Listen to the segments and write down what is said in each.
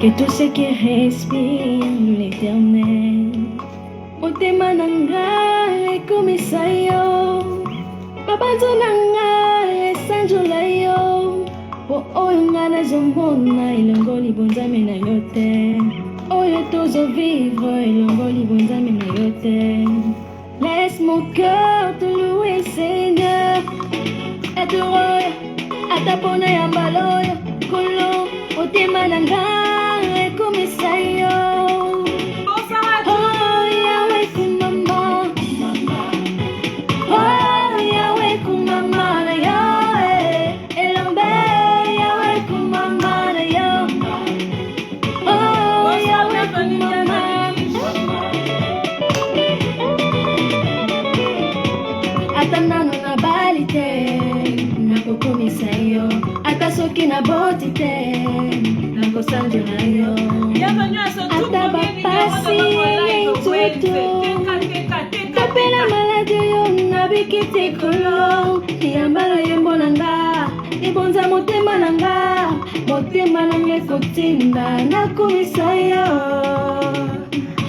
que tout ce qui respire l'éternel. Motema nanga ekomisa yo, mabanzo nanga esanjola yo, po oyo nga nazomona elongo libonzame na yo te, oyo tozovivre elongo libonzame na yo te. Laisse mon cœur te louer Seigneur, être heureux atapona ya mbaloyo kolo motema nanga ekomisa yo. Oh Yahweh kumama, oh Yahweh kumama na yo, elombe Yahweh kumama na yo, oh Yahweh kumama. Ata nano na bali te nakokomisa yo, ata soki na boti te nakosanjela yo. Ata bapasi entutu kapela maladi yo nabiki te kolo, yambala yembo nanga ebonza motema nanga, motema nanga ekotinda nakomisa yo.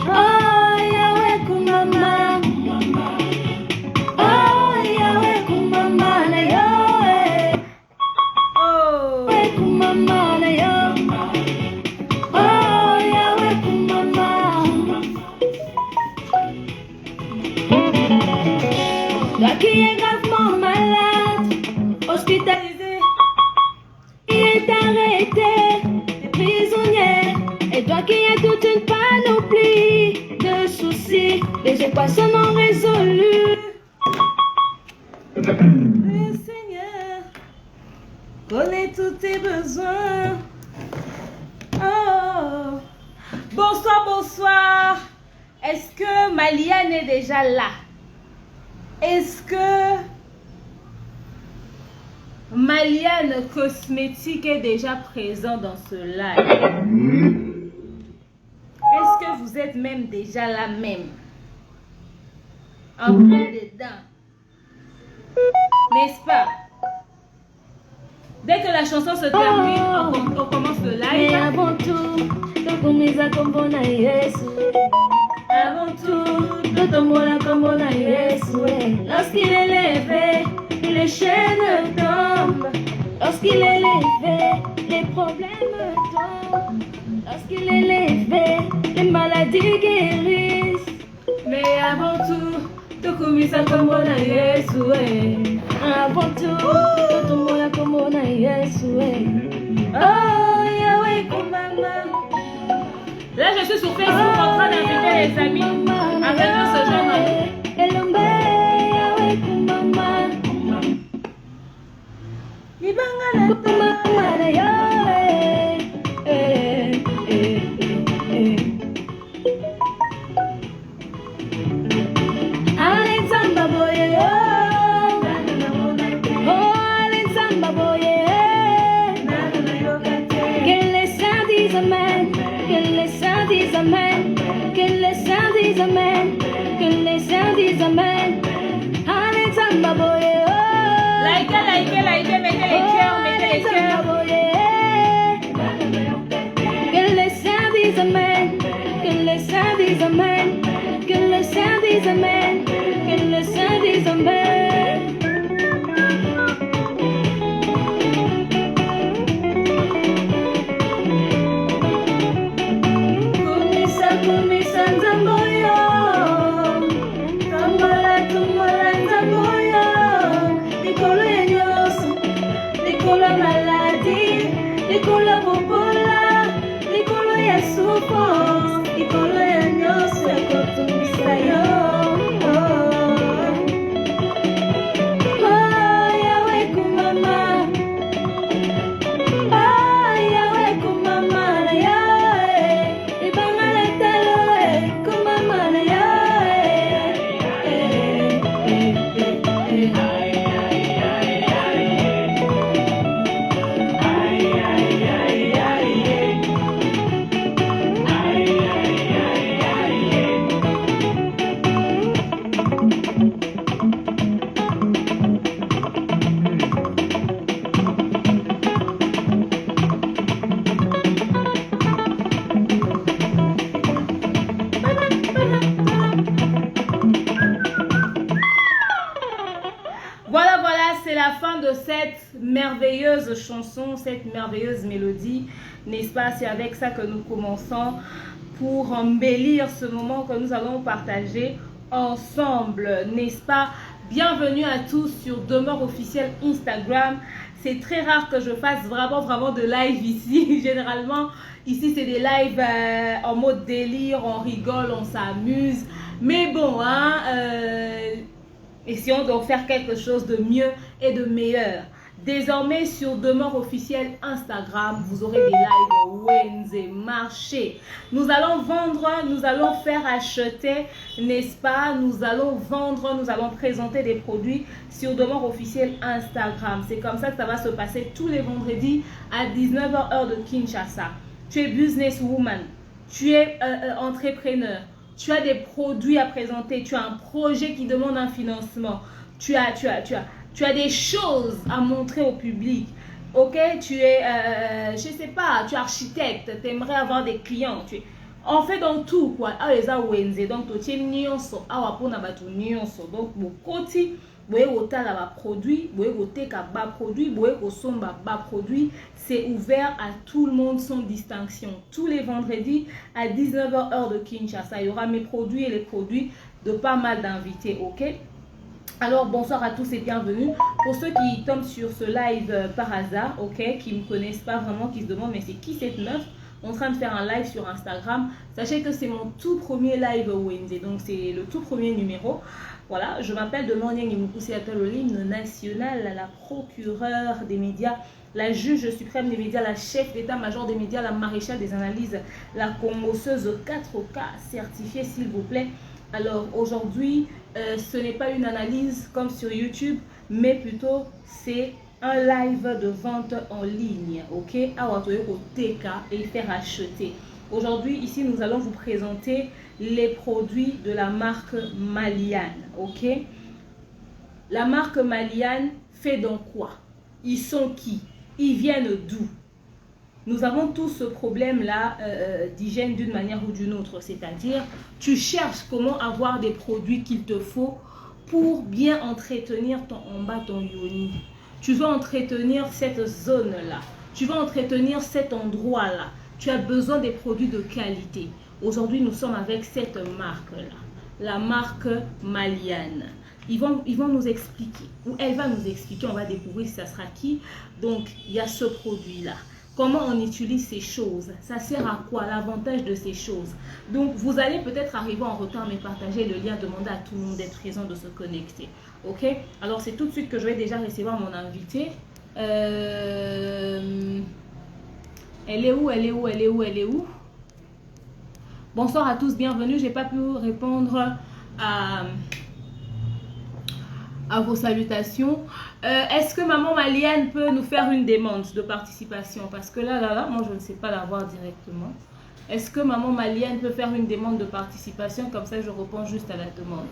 Oh Yahweh kumama, oh Yahweh kumama na yo, Yahweh kumama na yo, oh Yahweh kumama. Toi qui es gravement malade, hospitalisé, qui est arrêté, prisonnier, et toi qui es toute une panoplie de soucis, les équations non résolues. Le Seigneur connaît tous tes besoins. Oh. Bonsoir, bonsoir. Est-ce que Maliane est déjà là? Est-ce que Maliane Cosmétique est déjà présent dans ce live? Est-ce que vous êtes même déjà là même? En plein dedans. N'est-ce pas? Dès que la chanson se termine, on commence le live. Mais avant tout, avant tout, lorsqu'il est levé, les chaînes tombent. Lorsqu'il est levé, les problèmes tombent. Lorsqu'il est levé, les maladies guérissent. Mais avant tout, tokumisa komona Yesu eh. Avant tout, tokumona komona Yesu eh. Oh Yahweh kumama. Là je suis sur Facebook en train d'inviter les amis à venir se joindre. Elombe Yahweh kumama. Ibanga na kumama na Yahweh. Alexandra boye oh Alexandra boye, que les saints disent amen, que les saints disent amen, que les saints disent amen, que les saints disent amen. Alexandra boye oh, likez, mettez les cœurs, mettez les cœurs. Que les saints disent amen, que les saints disent amen, que les saints disent amen, que les saints disent amen. Kumisa nzamboyo, tombola nzamboyo, likolo ya nyonso, likolo ya maladi, likolo ya bobola, likolo ya souffrance, likolo ya nyonso ekotumisa yo. c'est la fin de cette merveilleuse chanson, cette merveilleuse mélodie, n'est-ce pas? C'est avec ça que nous commençons pour embellir ce moment que nous allons partager ensemble, n'est-ce pas? Bienvenue à tous sur Demeure Officielle Instagram. C'est très rare que je fasse vraiment de live ici. Généralement, ici, c'est des lives en mode délire, on rigole, on s'amuse. Mais bon, hein, essayons d'en faire quelque chose de mieux et de meilleur. Désormais, sur Demeure Officielle Instagram, vous aurez des lives Wednesday marché. Nous allons vendre, nous allons faire acheter, n'est-ce pas? Nous allons vendre, nous allons présenter des produits sur Demeure Officielle Instagram. C'est comme ça que ça va se passer tous les vendredis à 19h heure de Kinshasa. Tu es businesswoman, tu es entrepreneur, tu as des produits à présenter, tu as un projet qui demande un financement, tu as des choses à montrer au public. Ok, tu es, je sais pas, tu es architecte, tu aimerais avoir des clients. On fait dans tout, quoi. Ah, les a Wednesday. Donc, tu es nyonso. Ah, wapona batu nyonso. Donc, bokoti, boye otala ba produit, boye oteka ba produit, boye osomba ba produit. C'est ouvert à tout le monde sans distinction. Tous les vendredis à 19h heure de Kinshasa. Il y aura mes produits et les produits de pas mal d'invités, ok? Alors bonsoir à tous et bienvenue. Pour ceux qui tombent sur ce live par hasard, ok, qui ne me connaissent pas vraiment, qui se demandent mais c'est qui cette meuf en train de faire un live sur Instagram, sachez que c'est mon tout premier live Wednesday, donc c'est le tout premier numéro. Voilà, je m'appelle Demande Nimukusi Atalo, l'hymne national, la procureure des médias, la juge suprême des médias, la chef d'état-major des médias, la maréchale des analyses, la commoceuse 4K certifiée s'il vous plaît. Alors aujourd'hui, ce n'est pas une analyse comme sur YouTube, mais plutôt c'est un live de vente en ligne, ok? Au TK et faire acheter. Aujourd'hui, ici, nous allons vous présenter les produits de la marque Maliane, ok? La marque Maliane fait donc quoi? Ils sont qui? Ils viennent d'où? Nous avons tous ce problème-là d'hygiène d'une manière ou d'une autre, c'est-à-dire tu cherches comment avoir des produits qu'il te faut pour bien entretenir ton en bas, ton yoni. Tu veux entretenir cette zone-là, tu veux entretenir cet endroit-là. Tu as besoin des produits de qualité. Aujourd'hui, nous sommes avec cette marque-là, la marque Maliane. Ils vont nous expliquer, ou elle va nous expliquer, on va découvrir si ça sera qui. Donc, il y a ce produit-là. Comment on utilise ces choses? Ça sert à quoi? L'avantage de ces choses. Donc, vous allez peut-être arriver en retard, mais partager le lien, demander à tout le monde d'être présent, de se connecter. Ok? Alors, c'est tout de suite que je vais déjà recevoir mon invité. Elle est où? Elle est où? Elle est où? Elle est où? Bonsoir à tous, bienvenue. J'ai pas pu répondre à vos salutations. Est-ce que maman Maliane peut nous faire une demande de participation? Parce que là, moi je ne sais pas la voir directement. Est-ce que maman Maliane peut faire une demande de participation? Comme ça je réponds juste à la demande.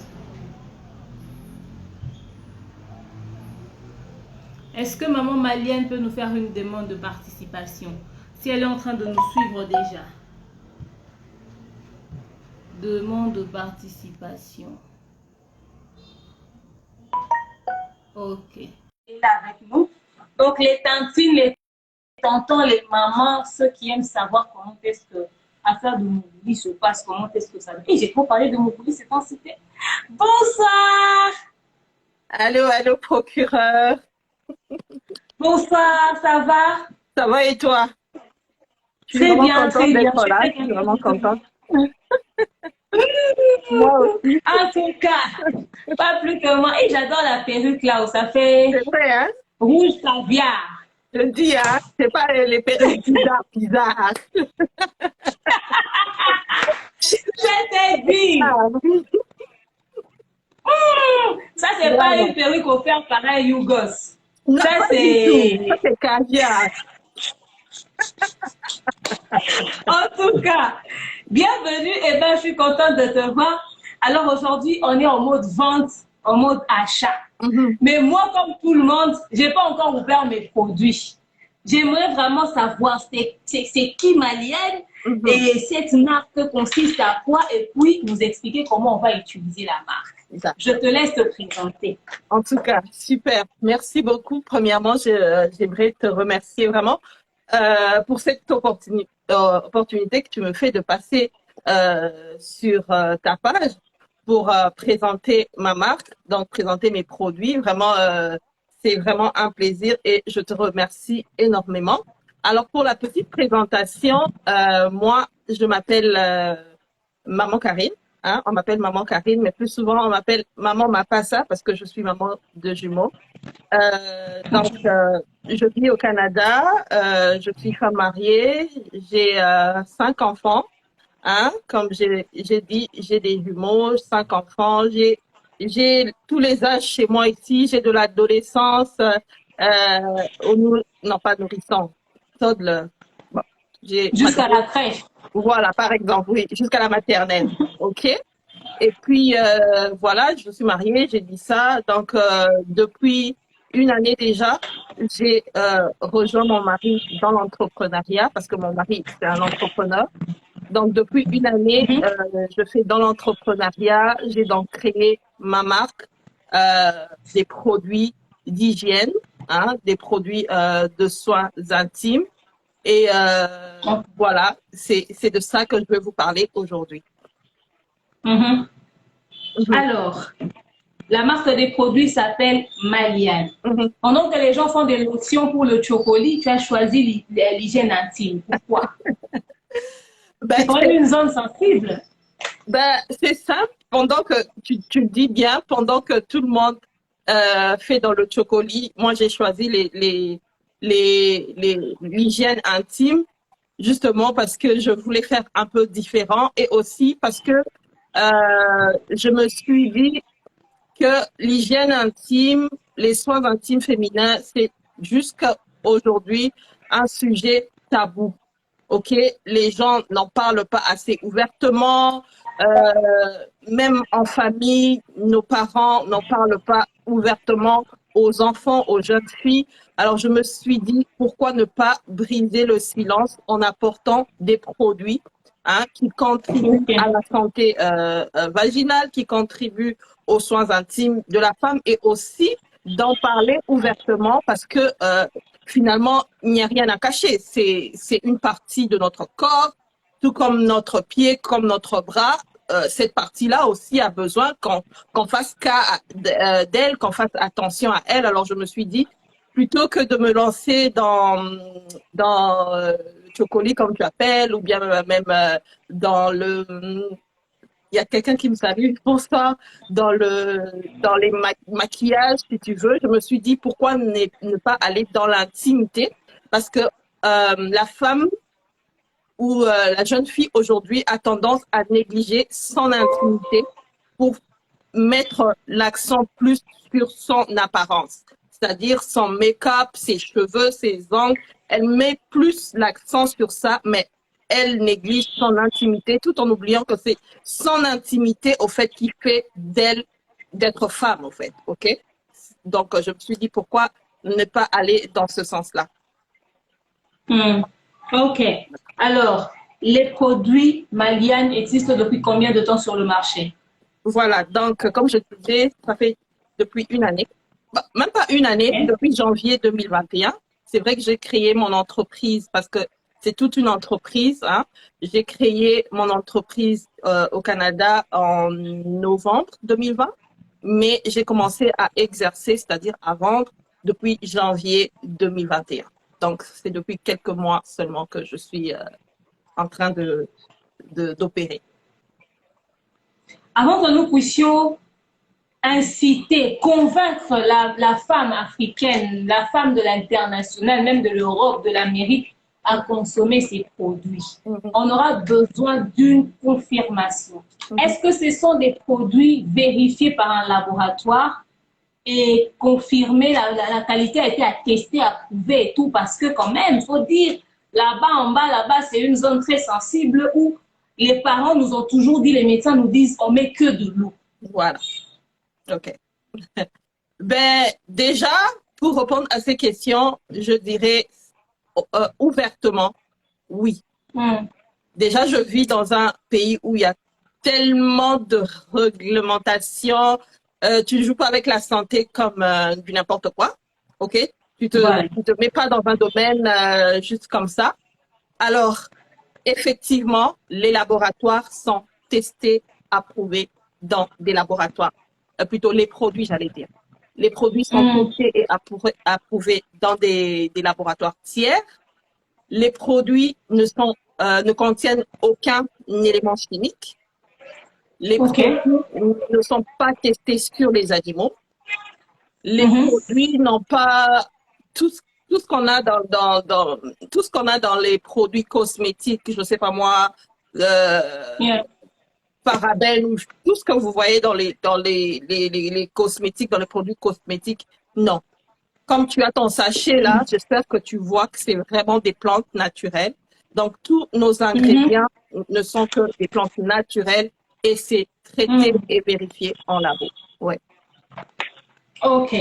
Est-ce que maman Maliane peut nous faire une demande de participation? Si elle est en train de nous suivre déjà. Demande de participation. Ok. Et là avec nous. Donc les tantines, les tontons, les mamans, ceux qui aiment savoir comment est-ce que l'affaire de Moubouli se passe, comment est-ce que ça... Et j'ai trop parlé de Moubouli, c'est temps c'était. Bonsoir. Allô, allô, procureur. Bonsoir, ça va? Ça va et toi? Très bien, très bien. Je suis vraiment contente. Moi aussi. En tout cas, pas plus que moi. Et j'adore la perruque là où ça fait C'est vrai, hein? rouge caviar. Je dis, hein, c'est pas les perruques bizarres. Je t'ai dit. Ça, c'est pas une perruque offerte par un Yougos. Ça, c'est caviar. En tout cas, bienvenue. Et ben, je suis contente de te voir. Alors aujourd'hui, on est en mode vente, en mode achat. Mais moi, comme tout le monde, j'ai pas encore ouvert mes produits. J'aimerais vraiment savoir c'est qui Maliane, Et cette marque consiste à quoi? Et puis, nous expliquer comment on va utiliser la marque. Je te laisse te présenter. En tout cas, super. Merci beaucoup. Premièrement, j'aimerais te remercier vraiment pour cette opportunité que tu me fais de passer sur ta page pour présenter ma marque, donc présenter mes produits. Vraiment, c'est vraiment un plaisir et je te remercie énormément. Alors, pour la petite présentation, moi, je m'appelle Maman Karine. Hein, on m'appelle Maman Karine, mais plus souvent, on m'appelle Maman Mapassa parce que je suis maman de jumeaux. Je vis au Canada, je suis femme mariée, j'ai 5 enfants. Hein, comme j'ai dit, j'ai des jumeaux, 5 enfants, j'ai tous les âges chez moi ici, j'ai de l'adolescence, non pas nourrisson, toddler. Bon, jusqu'à la crèche. Voilà, par exemple, oui, jusqu'à la maternelle, ok. Et puis voilà, je suis mariée, j'ai dit ça. Donc depuis une année déjà, j'ai rejoint mon mari dans l'entrepreneuriat parce que mon mari c'est un entrepreneur. Donc, depuis une année, je fais dans l'entrepreneuriat. J'ai donc créé ma marque, des produits d'hygiène, hein, des produits de soins intimes. Et voilà, c'est de ça que je vais vous parler aujourd'hui. Alors, la marque des produits s'appelle Maliane. Pendant que les gens font des lotions pour le chocolat, tu as choisi l'hygiène intime. Pourquoi? C'est quand même une zone sensible. C'est simple. Pendant que tu le dis bien, pendant que tout le monde fait dans le chocolat, moi j'ai choisi l'hygiène intime, justement parce que je voulais faire un peu différent et aussi parce que je me suis dit que l'hygiène intime, les soins intimes féminins, c'est jusqu'à aujourd'hui un sujet tabou. Ok, les gens n'en parlent pas assez ouvertement, même en famille, nos parents n'en parlent pas ouvertement aux enfants, aux jeunes filles. Alors je me suis dit, pourquoi ne pas briser le silence en apportant des produits qui contribuent à la santé vaginale, qui contribuent aux soins intimes de la femme et aussi d'en parler ouvertement parce que finalement, il n'y a rien à cacher. C'est une partie de notre corps, tout comme notre pied, comme notre bras. Cette partie-là aussi a besoin qu'on fasse cas d'elle, qu'on fasse attention à elle. Alors, je me suis dit, plutôt que de me lancer dans le chocolat, comme tu appelles, ou bien même dans le... Il y a quelqu'un qui me salue pour ça, dans les maquillages, si tu veux. Je me suis dit, pourquoi ne pas aller dans l'intimité? Parce que la femme ou la jeune fille aujourd'hui a tendance à négliger son intimité pour mettre l'accent plus sur son apparence, c'est-à-dire son make-up, ses cheveux, ses ongles. Elle met plus l'accent sur ça, mais elle néglige son intimité tout en oubliant que c'est son intimité au fait qui fait d'elle d'être femme au fait, ok? Donc je me suis dit pourquoi ne pas aller dans ce sens-là. Ok. Alors, les produits Maliane existent depuis combien de temps sur le marché? Voilà, donc comme je disais, ça fait depuis une année, même pas une année, depuis janvier 2021. C'est vrai que j'ai créé mon entreprise parce que c'est toute une entreprise. Hein. J'ai créé mon entreprise au Canada en novembre 2020, mais j'ai commencé à exercer, c'est-à-dire à vendre depuis janvier 2021. Donc, c'est depuis quelques mois seulement que je suis en train d'opérer. Avant que nous puissions inciter, convaincre la femme africaine, la femme de l'international, même de l'Europe, de l'Amérique, à consommer ces produits. On aura besoin d'une confirmation. Est-ce que ce sont des produits vérifiés par un laboratoire et confirmés, la qualité a été attestée, approuvée et tout, parce que quand même, il faut dire, là-bas, en bas, là-bas, c'est une zone très sensible où les parents nous ont toujours dit, les médecins nous disent, on met que de l'eau. Voilà. OK. Déjà, pour répondre à ces questions, je dirais ouvertement, oui. déjà, je vis dans un pays où il y a tellement de réglementations. Tu ne joues pas avec la santé comme du n'importe quoi. OK? Voilà. Tu te mets pas dans un domaine juste comme ça. Alors, effectivement, les laboratoires sont testés, approuvés dans des laboratoires. Plutôt les produits, j'allais dire. Les produits sont testés et approuvés dans des laboratoires tiers. Les produits ne contiennent aucun élément chimique. Les produits ne sont pas testés sur les animaux. Les produits n'ont pas tout ce qu'on a tout ce qu'on a dans les produits cosmétiques, je sais pas moi, parabènes ou tout ce que vous voyez dans les cosmétiques, dans les produits cosmétiques, non. Comme tu as ton sachet là, j'espère que tu vois que c'est vraiment des plantes naturelles. Donc, tous nos ingrédients ne sont que des plantes naturelles et c'est traité et vérifié en labo. Ouais. Ok.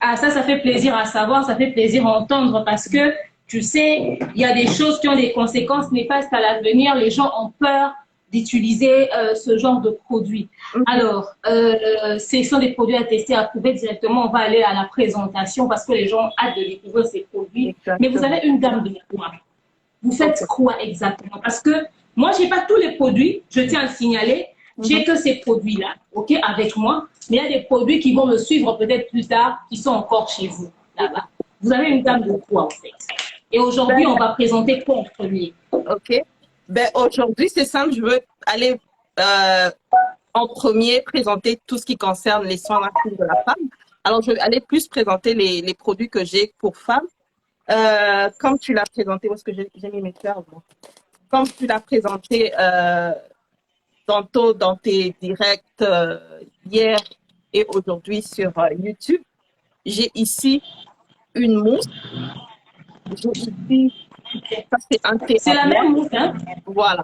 Ah, ça fait plaisir à savoir, ça fait plaisir à entendre parce que, tu sais, il y a des choses qui ont des conséquences néfastes à l'avenir. Les gens ont peur d'utiliser ce genre de produits. Alors, ce sont des produits à tester, à prouver directement. On va aller à la présentation parce que les gens ont hâte de découvrir ces produits. Exactement. Mais vous avez une gamme de quoi? Vous faites quoi exactement? Parce que moi, je n'ai pas tous les produits, je tiens à le signaler. J'ai que ces produits-là, ok, avec moi. Mais il y a des produits qui vont me suivre peut-être plus tard, qui sont encore chez vous, là-bas. Vous avez une gamme de quoi, en fait? Et aujourd'hui, on va présenter quoi en premier? Ok. Ben, aujourd'hui, c'est simple, je veux aller en premier présenter tout ce qui concerne les soins intimes de la femme. Alors, je vais aller plus présenter les produits que j'ai pour femmes. Comme tu l'as présenté, où est-ce que j'ai mis mes fleurs? Comme tu l'as présenté tantôt dans tes directs hier et aujourd'hui sur YouTube, j'ai ici une mousse. J'ai ici, ça c'est un thé. C'est la même mousse, hein? Voilà.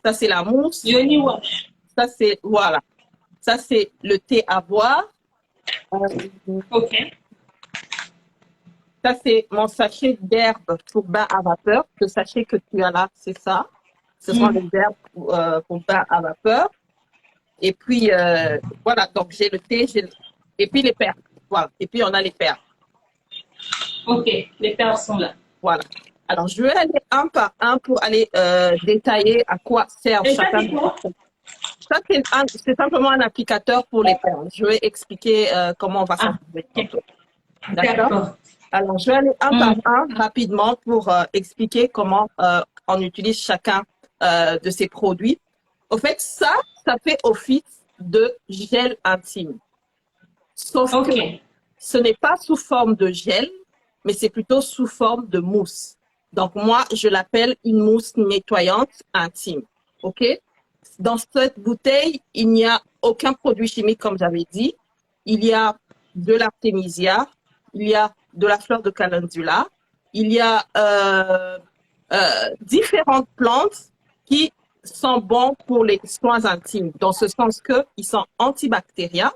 Ça c'est la mousse. Yoni Wash. Ça c'est, voilà. Ça c'est le thé à boire. Ok. Ça c'est mon sachet d'herbes pour bain à vapeur. Le sachet que tu as là, c'est ça. Ce sont les herbes pour bain à vapeur. Et puis, voilà, donc j'ai le thé, et puis les perles. Voilà, et puis on a les perles. Ok, les perles sont là. Voilà. Alors, je vais aller un par un pour aller détailler à quoi sert Et chacun. Ça, c'est simplement un applicateur pour les perles. Je vais expliquer comment on va s'en servir. Okay. D'accord. Alors, je vais aller un par un rapidement pour expliquer comment on utilise chacun de ces produits. Au fait, ça fait office de gel intime. Sauf que ce n'est pas sous forme de gel, mais c'est plutôt sous forme de mousse. Donc, moi, je l'appelle une mousse nettoyante intime. OK? Dans cette bouteille, il n'y a aucun produit chimique, comme j'avais dit. Il y a de l'artémisia, il y a de la fleur de calendula, il y a différentes plantes qui sont bons pour les soins intimes, dans ce sens qu'ils sont antibactériens,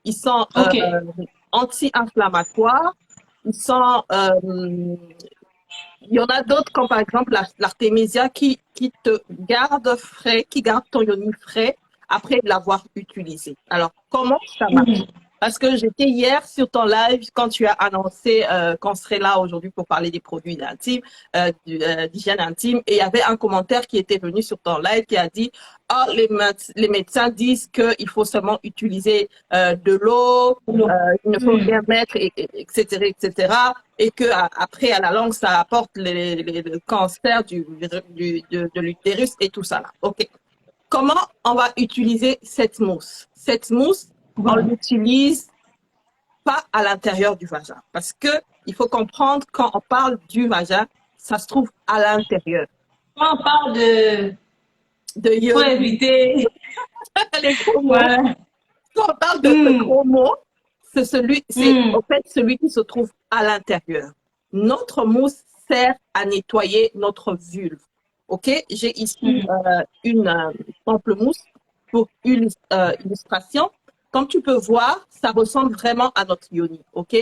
ils sont anti-inflammatoires, ils sont... il y en a d'autres comme par exemple l'artémisia qui te garde frais, qui garde ton yoni frais après l'avoir utilisé. Alors, comment ça marche? Parce que j'étais hier sur ton live quand tu as annoncé qu'on serait là aujourd'hui pour parler des produits intimes, d'hygiène intime. Et il y avait un commentaire qui était venu sur ton live qui a dit « Ah, les médecins disent qu'il faut seulement utiliser de l'eau, il ne faut rien mettre, etc., etc. Et qu'après, à la longue, ça apporte le cancer de l'utérus et tout ça. » OK. Comment on va utiliser cette mousse? Cette mousse, on l'utilise pas à l'intérieur du vagin. Parce que il faut comprendre, quand on parle du vagin, ça se trouve à l'intérieur. Quand on parle de yoni, faut éviter les gros mots. Quand on parle de gros mots, c'est en fait celui qui se trouve à l'intérieur. Notre mousse sert à nettoyer notre vulve. OK? J'ai ici une pamplemousse pour illustration. Comme tu peux voir, ça ressemble vraiment à notre yoni, OK?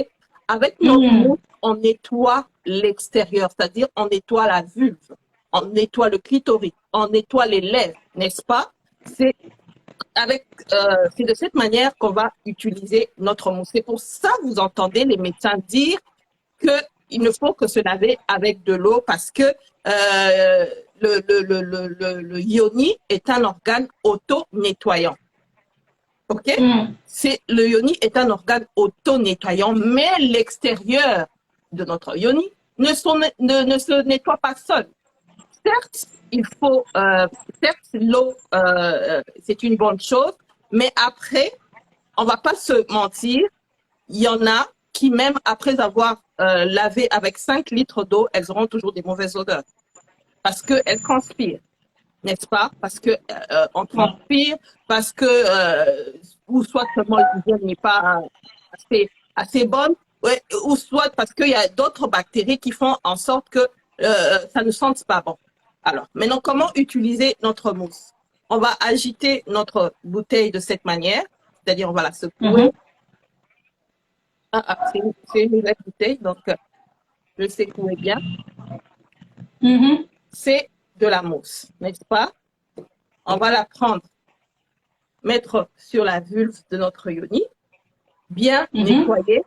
Avec notre mousse, on nettoie l'extérieur, c'est-à-dire on nettoie la vulve. on nettoie le clitoris, on nettoie les lèvres, n'est-ce pas? C'est de cette manière qu'on va utiliser notre mousse. C'est pour ça que vous entendez les médecins dire qu'il ne faut que se laver avec de l'eau parce que le yoni est un organe auto-nettoyant. OK? Le yoni est un organe auto-nettoyant, mais l'extérieur de notre yoni ne se nettoie pas seul. Certes, certes, l'eau, c'est une bonne chose, mais après, on va pas se mentir, il y en a qui, même après avoir lavé avec 5 litres d'eau, elles auront toujours des mauvaises odeurs. Parce qu'elles transpirent, n'est-ce pas? Parce que on transpire, parce que, ou soit seulement l'hygiène n'est pas assez bonne, ouais, ou soit parce qu'il y a d'autres bactéries qui font en sorte que ça ne sente pas bon. Alors, maintenant, comment utiliser notre mousse? On va agiter notre bouteille de cette manière, c'est-à-dire on va la secouer. C'est une nouvelle bouteille, donc je le secouer bien. C'est de la mousse, n'est-ce pas? On va la prendre, mettre sur la vulve de notre yoni, bien nettoyer,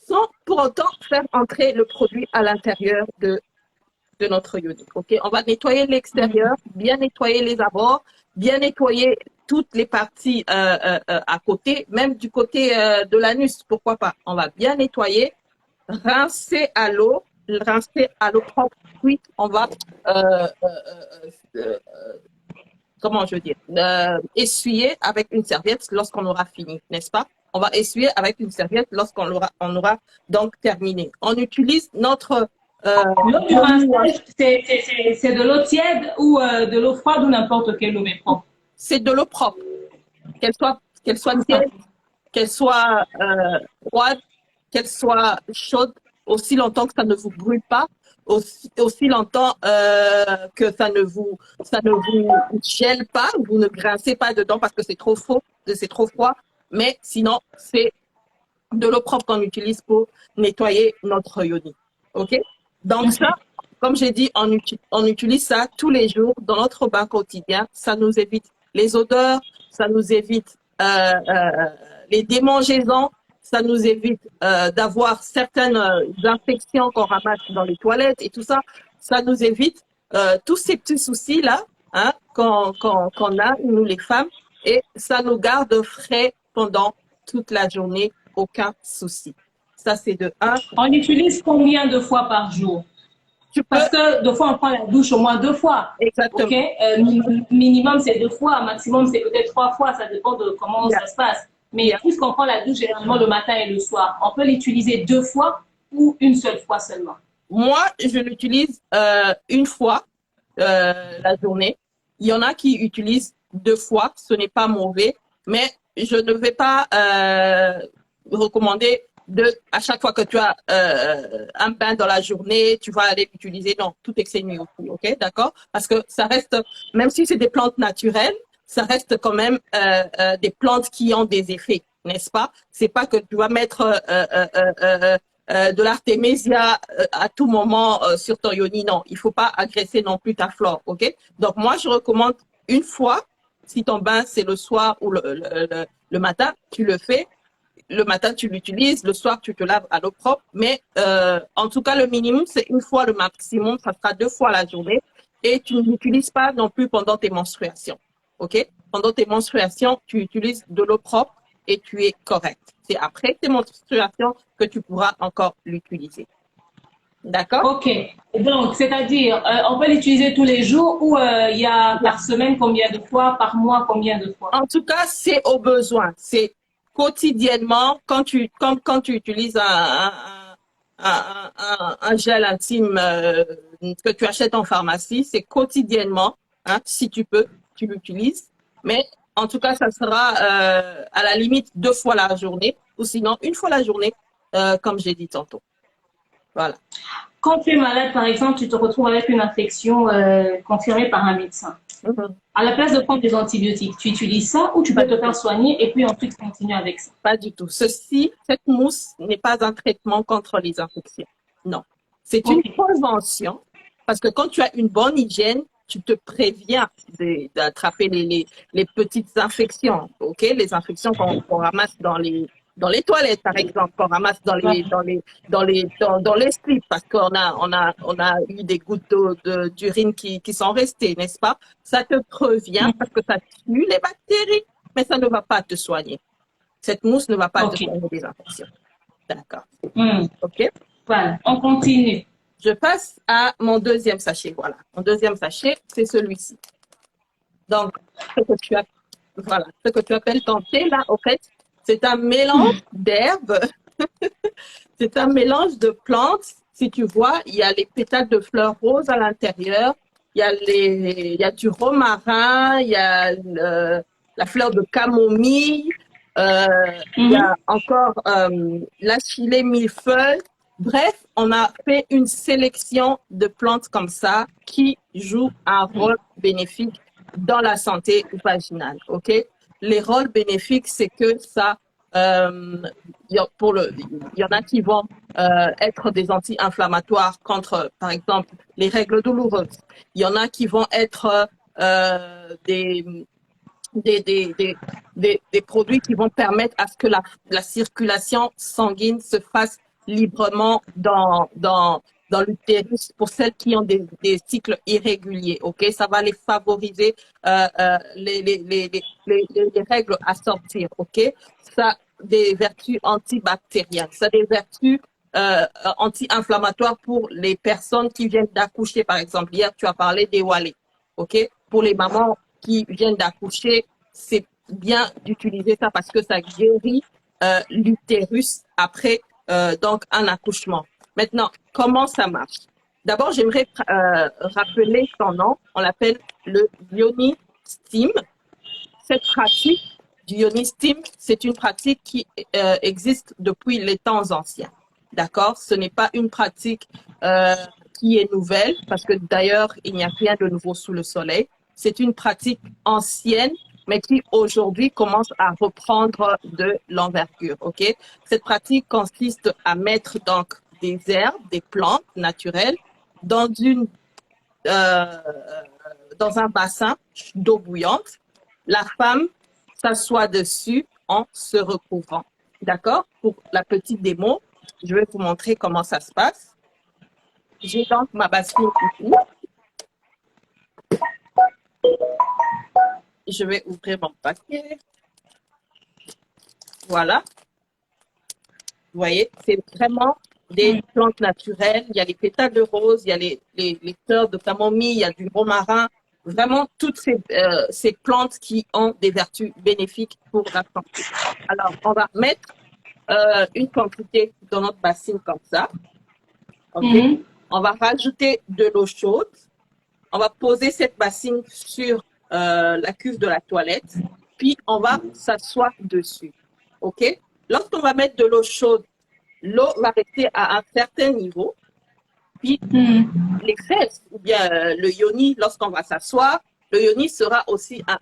sans pour autant faire entrer le produit à l'intérieur de notre yoni. OK? On va nettoyer l'extérieur, bien nettoyer les abords, bien nettoyer toutes les parties à côté, même du côté de l'anus, pourquoi pas. On va bien nettoyer, rincer à l'eau propre, puis on va comment je veux dire, essuyer avec une serviette lorsqu'on aura fini, n'est-ce pas? On va essuyer avec une serviette lorsqu'on aura donc terminé. On utilise notre l'eau du rinçage, c'est de l'eau tiède ou de l'eau froide ou n'importe quelle eau mais propre? C'est de l'eau propre, qu'elle soit tiède, qu'elle soit froide, qu'elle soit chaude, aussi longtemps que ça ne vous brûle pas, aussi longtemps que ça ne vous gèle pas, vous ne grincez pas dedans parce que c'est trop froid, mais sinon c'est de l'eau propre qu'on utilise pour nettoyer notre yoni. OK? Donc ça, comme j'ai dit, on utilise ça tous les jours dans notre bain quotidien. Ça nous évite les odeurs, ça nous évite les démangeaisons, ça nous évite d'avoir certaines infections qu'on ramasse dans les toilettes et tout ça. Ça nous évite tous ces petits soucis-là hein, qu'on a, nous les femmes, et ça nous garde frais pendant toute la journée, aucun souci. Ça, c'est de 1. On utilise combien de fois par jour? Parce que deux fois, on prend la douche au moins 2 fois. Exactement. Okay? Minimum, c'est 2 fois. Maximum, c'est peut-être 3 fois. Ça dépend de comment ça se passe. Mais puisqu'on prend la douche généralement le matin et le soir, on peut l'utiliser 2 fois ou une seule fois seulement? Moi, je l'utilise une fois la journée. Il y en a qui utilisent 2 fois. Ce n'est pas mauvais. Mais je ne vais pas recommander à chaque fois que tu as un bain dans la journée, tu vas aller l'utiliser. Non, tout excès nuit aussi, ok, d'accord? Parce que ça reste, même si c'est des plantes naturelles, ça reste quand même des plantes qui ont des effets, n'est-ce pas? C'est pas que tu vas mettre de l'artémisia à tout moment sur ton yoni. Non, il faut pas agresser non plus ta flore, ok? Donc moi, je recommande une fois. Si ton bain c'est le soir ou le matin, tu le fais. Le matin, tu l'utilises. Le soir, tu te laves à l'eau propre. Mais en tout cas, le minimum, c'est une fois. Le maximum, ça sera 2 fois la journée. Et tu ne l'utilises pas non plus pendant tes menstruations. OK? Pendant tes menstruations, tu utilises de l'eau propre et tu es correct. C'est après tes menstruations que tu pourras encore l'utiliser. D'accord? OK. Donc, c'est-à-dire, on peut l'utiliser tous les jours ou il y a par semaine combien de fois, par mois combien de fois? En tout cas, c'est au besoin. C'est quotidiennement, quand tu utilises un gel intime que tu achètes en pharmacie, c'est quotidiennement, hein, si tu peux, tu l'utilises. Mais en tout cas, ça sera à la limite 2 fois la journée ou sinon 1 fois la journée, comme j'ai dit tantôt. Voilà. Quand tu es malade, par exemple, tu te retrouves avec une infection confirmée par un médecin. À la place de prendre des antibiotiques, tu utilises ça ou tu peux te faire soigner et puis ensuite continuer avec ça? Pas du tout. Cette mousse n'est pas un traitement contre les infections. Non. C'est une prévention. Parce que quand tu as une bonne hygiène, tu te préviens d'attraper les petites infections, ok? Les infections qu'on ramasse dans les toilettes, par exemple, qu'on ramasse dans les slips, parce on a eu des gouttes d'urine qui sont restées, n'est-ce pas? Ça te prévient parce que ça tue les bactéries, mais ça ne va pas te soigner. Cette mousse ne va pas te soigner des infections. D'accord. Ok? Voilà, on continue. Je passe à mon deuxième sachet. Voilà. Mon deuxième sachet, c'est celui-ci. Donc, ce que tu appelles ton thé, là, au fait, c'est un mélange d'herbes. C'est un mélange de plantes. Si tu vois, il y a les pétales de fleurs roses à l'intérieur. Il y a du romarin, il y a la fleur de camomille, il y a encore l'achillée millefeuille. Bref, on a fait une sélection de plantes comme ça qui jouent un rôle bénéfique dans la santé vaginale. Ok? Les rôles bénéfiques, c'est que ça, il y en a qui vont être des anti-inflammatoires contre, par exemple, les règles douloureuses. Il y en a qui vont être des produits qui vont permettre à ce que la circulation sanguine se fasse librement dans l'utérus pour celles qui ont des cycles irréguliers. Ok, ça va les favoriser les règles à sortir. Ok, ça a des vertus antibactériennes, ça a des vertus anti-inflammatoires pour les personnes qui viennent d'accoucher. Par exemple, hier tu as parlé des walets. Ok, pour les mamans qui viennent d'accoucher, c'est bien d'utiliser ça parce que ça guérit l'utérus après donc un accouchement. Maintenant, comment ça marche? D'abord, j'aimerais rappeler son nom. On l'appelle le Yoni Steam. Cette pratique du Yoni Steam, c'est une pratique qui existe depuis les temps anciens. D'accord? Ce n'est pas une pratique qui est nouvelle parce que d'ailleurs, il n'y a rien de nouveau sous le soleil. C'est une pratique ancienne, mais qui aujourd'hui commence à reprendre de l'envergure. Ok, cette pratique consiste à mettre donc des herbes, des plantes naturelles dans un bassin d'eau bouillante. La femme s'assoit dessus en se recouvrant. D'accord? Pour la petite démo, je vais vous montrer comment ça se passe. J'ai donc ma bassine ici. Je vais ouvrir mon paquet. Voilà. Vous voyez, c'est vraiment des plantes naturelles. Il y a les pétales de rose, il y a les fleurs de camomille, il y a du romarin. Vraiment, toutes ces plantes qui ont des vertus bénéfiques pour la santé. Alors, on va mettre une quantité dans notre bassine comme ça. Okay. On va rajouter de l'eau chaude. On va poser cette bassine sur la cuve de la toilette, puis on va s'asseoir dessus. OK? Lorsqu'on va mettre de l'eau chaude, l'eau va rester à un certain niveau, puis les fesses, ou bien le yoni, lorsqu'on va s'asseoir, le yoni sera aussi à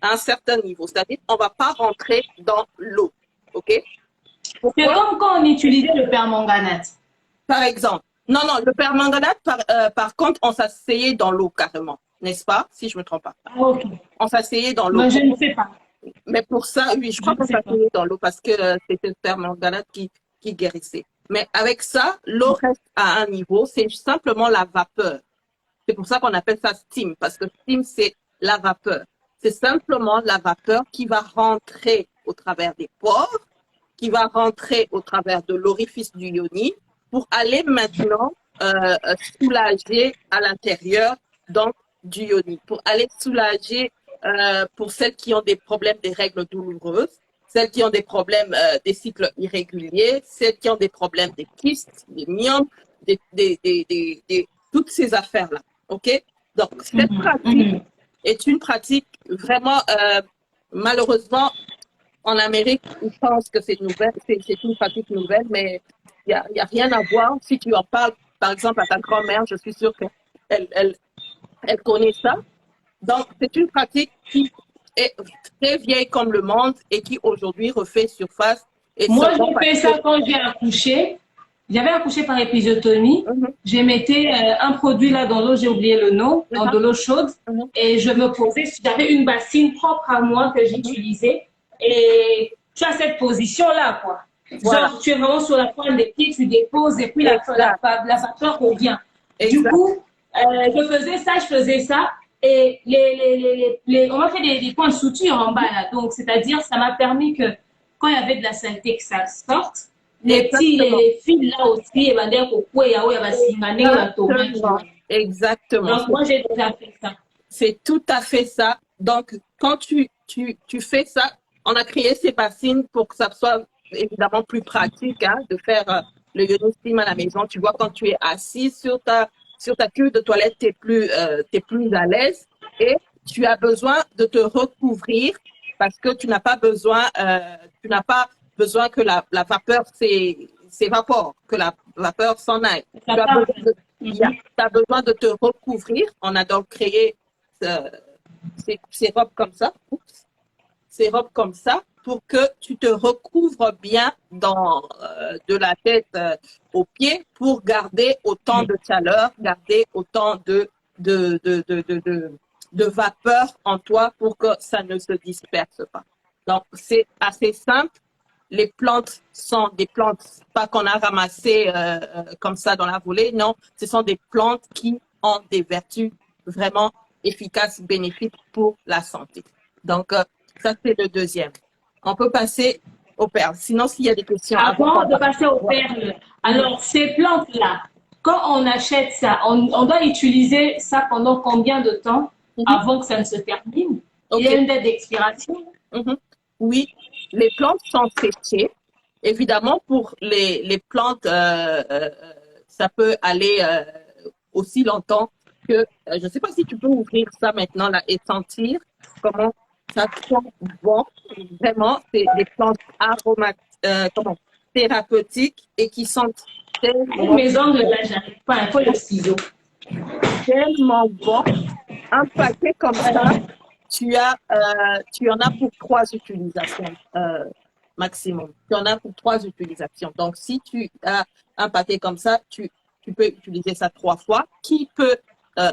un certain niveau. C'est-à-dire qu'on ne va pas rentrer dans l'eau. OK? C'est comme quand on utilisait le permanganate. Par exemple. Non, le permanganate, par contre, on s'asseyait dans l'eau carrément. N'est-ce pas? Si je ne me trompe pas. Ok. On s'asseyait dans l'eau. Mais je ne sais pas. Mais pour ça, oui, je crois qu'on s'asseyait dans l'eau parce que c'était le permanganate qui guérissait. Mais avec ça, l'eau reste à un niveau, c'est simplement la vapeur. C'est pour ça qu'on appelle ça steam, parce que steam, c'est la vapeur. C'est simplement la vapeur qui va rentrer au travers des pores, qui va rentrer au travers de l'orifice du yoni pour aller maintenant soulager à l'intérieur donc du yoni, pour aller soulager pour celles qui ont des problèmes des règles douloureuses, celles qui ont des problèmes des cycles irréguliers, celles qui ont des problèmes des kystes, des myomes, toutes ces affaires-là. OK? Donc, cette pratique est une pratique vraiment, malheureusement, en Amérique, ils pensent que c'est nouvelle, c'est une pratique nouvelle, mais il n'y a rien à voir. Si tu en parles, par exemple, à ta grand-mère, je suis sûre qu'elle connaît ça. Donc, c'est une pratique qui est très vieille comme le monde et qui aujourd'hui refait surface. Et moi, j'ai fait ça quand j'ai accouché. J'avais accouché par épisiotomie. Je mettais un produit là dans l'eau, j'ai oublié le nom, dans de l'eau chaude. Et je me posais, j'avais une bassine propre à moi que j'utilisais. Et tu as cette position-là, quoi. Voilà. Genre, tu es vraiment sur la pointe des pieds, tu déposes et puis la vapeur revient. Du Exact. coup, je faisais ça. Et on m'a fait des points de suture en bas là. Donc, c'est-à-dire, ça m'a permis que quand il y avait de la saleté, que ça sorte. Les fils là aussi, et ben, Exactement. donc, moi, j'ai déjà fait ça. C'est tout à fait ça. Donc, quand tu fais ça, on a créé ces bassines pour que ça soit évidemment plus pratique hein, de faire le Yoni Steam à la maison. Tu vois, quand tu es assis sur ta queue de toilette, tu es plus à l'aise et tu as besoin de te recouvrir parce que tu n'as pas besoin que la vapeur s'évapore, que la vapeur s'en aille. Tu as besoin de te recouvrir. On a donc créé ces robes comme ça. Ces robes comme ça pour que tu te recouvres bien de la tête aux pieds pour garder autant de chaleur, garder autant de vapeur en toi pour que ça ne se disperse pas. Donc, c'est assez simple. Les plantes sont des plantes, pas qu'on a ramassées comme ça dans la volée, non, ce sont des plantes qui ont des vertus vraiment efficaces, bénéfiques pour la santé. Donc, ça, c'est le deuxième. On peut passer aux perles. Sinon, s'il y a des questions. Avant de passer aux perles, alors, ces plantes-là, quand on achète ça, on doit utiliser ça pendant combien de temps avant que ça ne se termine? Il y a une date d'expiration? Oui, les plantes sont séchées. Évidemment, pour les plantes, ça peut aller aussi longtemps que, je ne sais pas si tu peux ouvrir ça maintenant là et sentir comment ça sent bon. Vraiment, c'est des plantes thérapeutiques et qui sentent tellement Mes ongles là, j'arrive pas, il faut le ciseau. Tellement bon. Un paquet comme ça, tu en as pour 3 utilisations maximum. Tu en as pour 3 utilisations. Donc, si tu as un paquet comme ça, tu peux utiliser ça 3 fois. Qui peut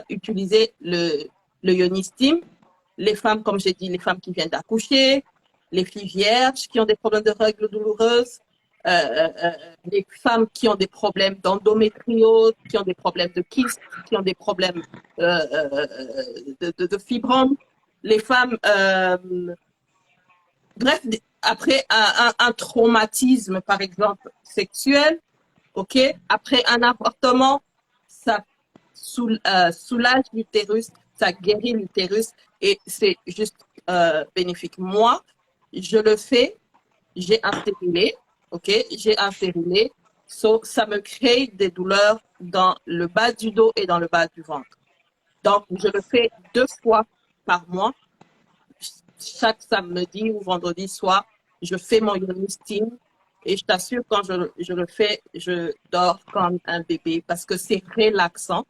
utiliser le Yoni Steam? Les femmes, comme j'ai dit, les femmes qui viennent d'accoucher, les filles vierges qui ont des problèmes de règles douloureuses, les femmes qui ont des problèmes d'endométriose, qui ont des problèmes de kystes, qui ont des problèmes de fibromes, les femmes, bref, après un traumatisme, par exemple, sexuel, ok, après un avortement, ça soulage l'utérus, ça guérit l'utérus et c'est juste bénéfique. Moi, je le fais, j'ai un stérilet. Ok, j'ai un stérilet, ça me crée des douleurs dans le bas du dos et dans le bas du ventre. Donc, je le fais 2 fois par mois. Chaque samedi ou vendredi soir, je fais mon Yoni Steam et je t'assure, quand je le fais, je dors comme un bébé parce que c'est relaxant,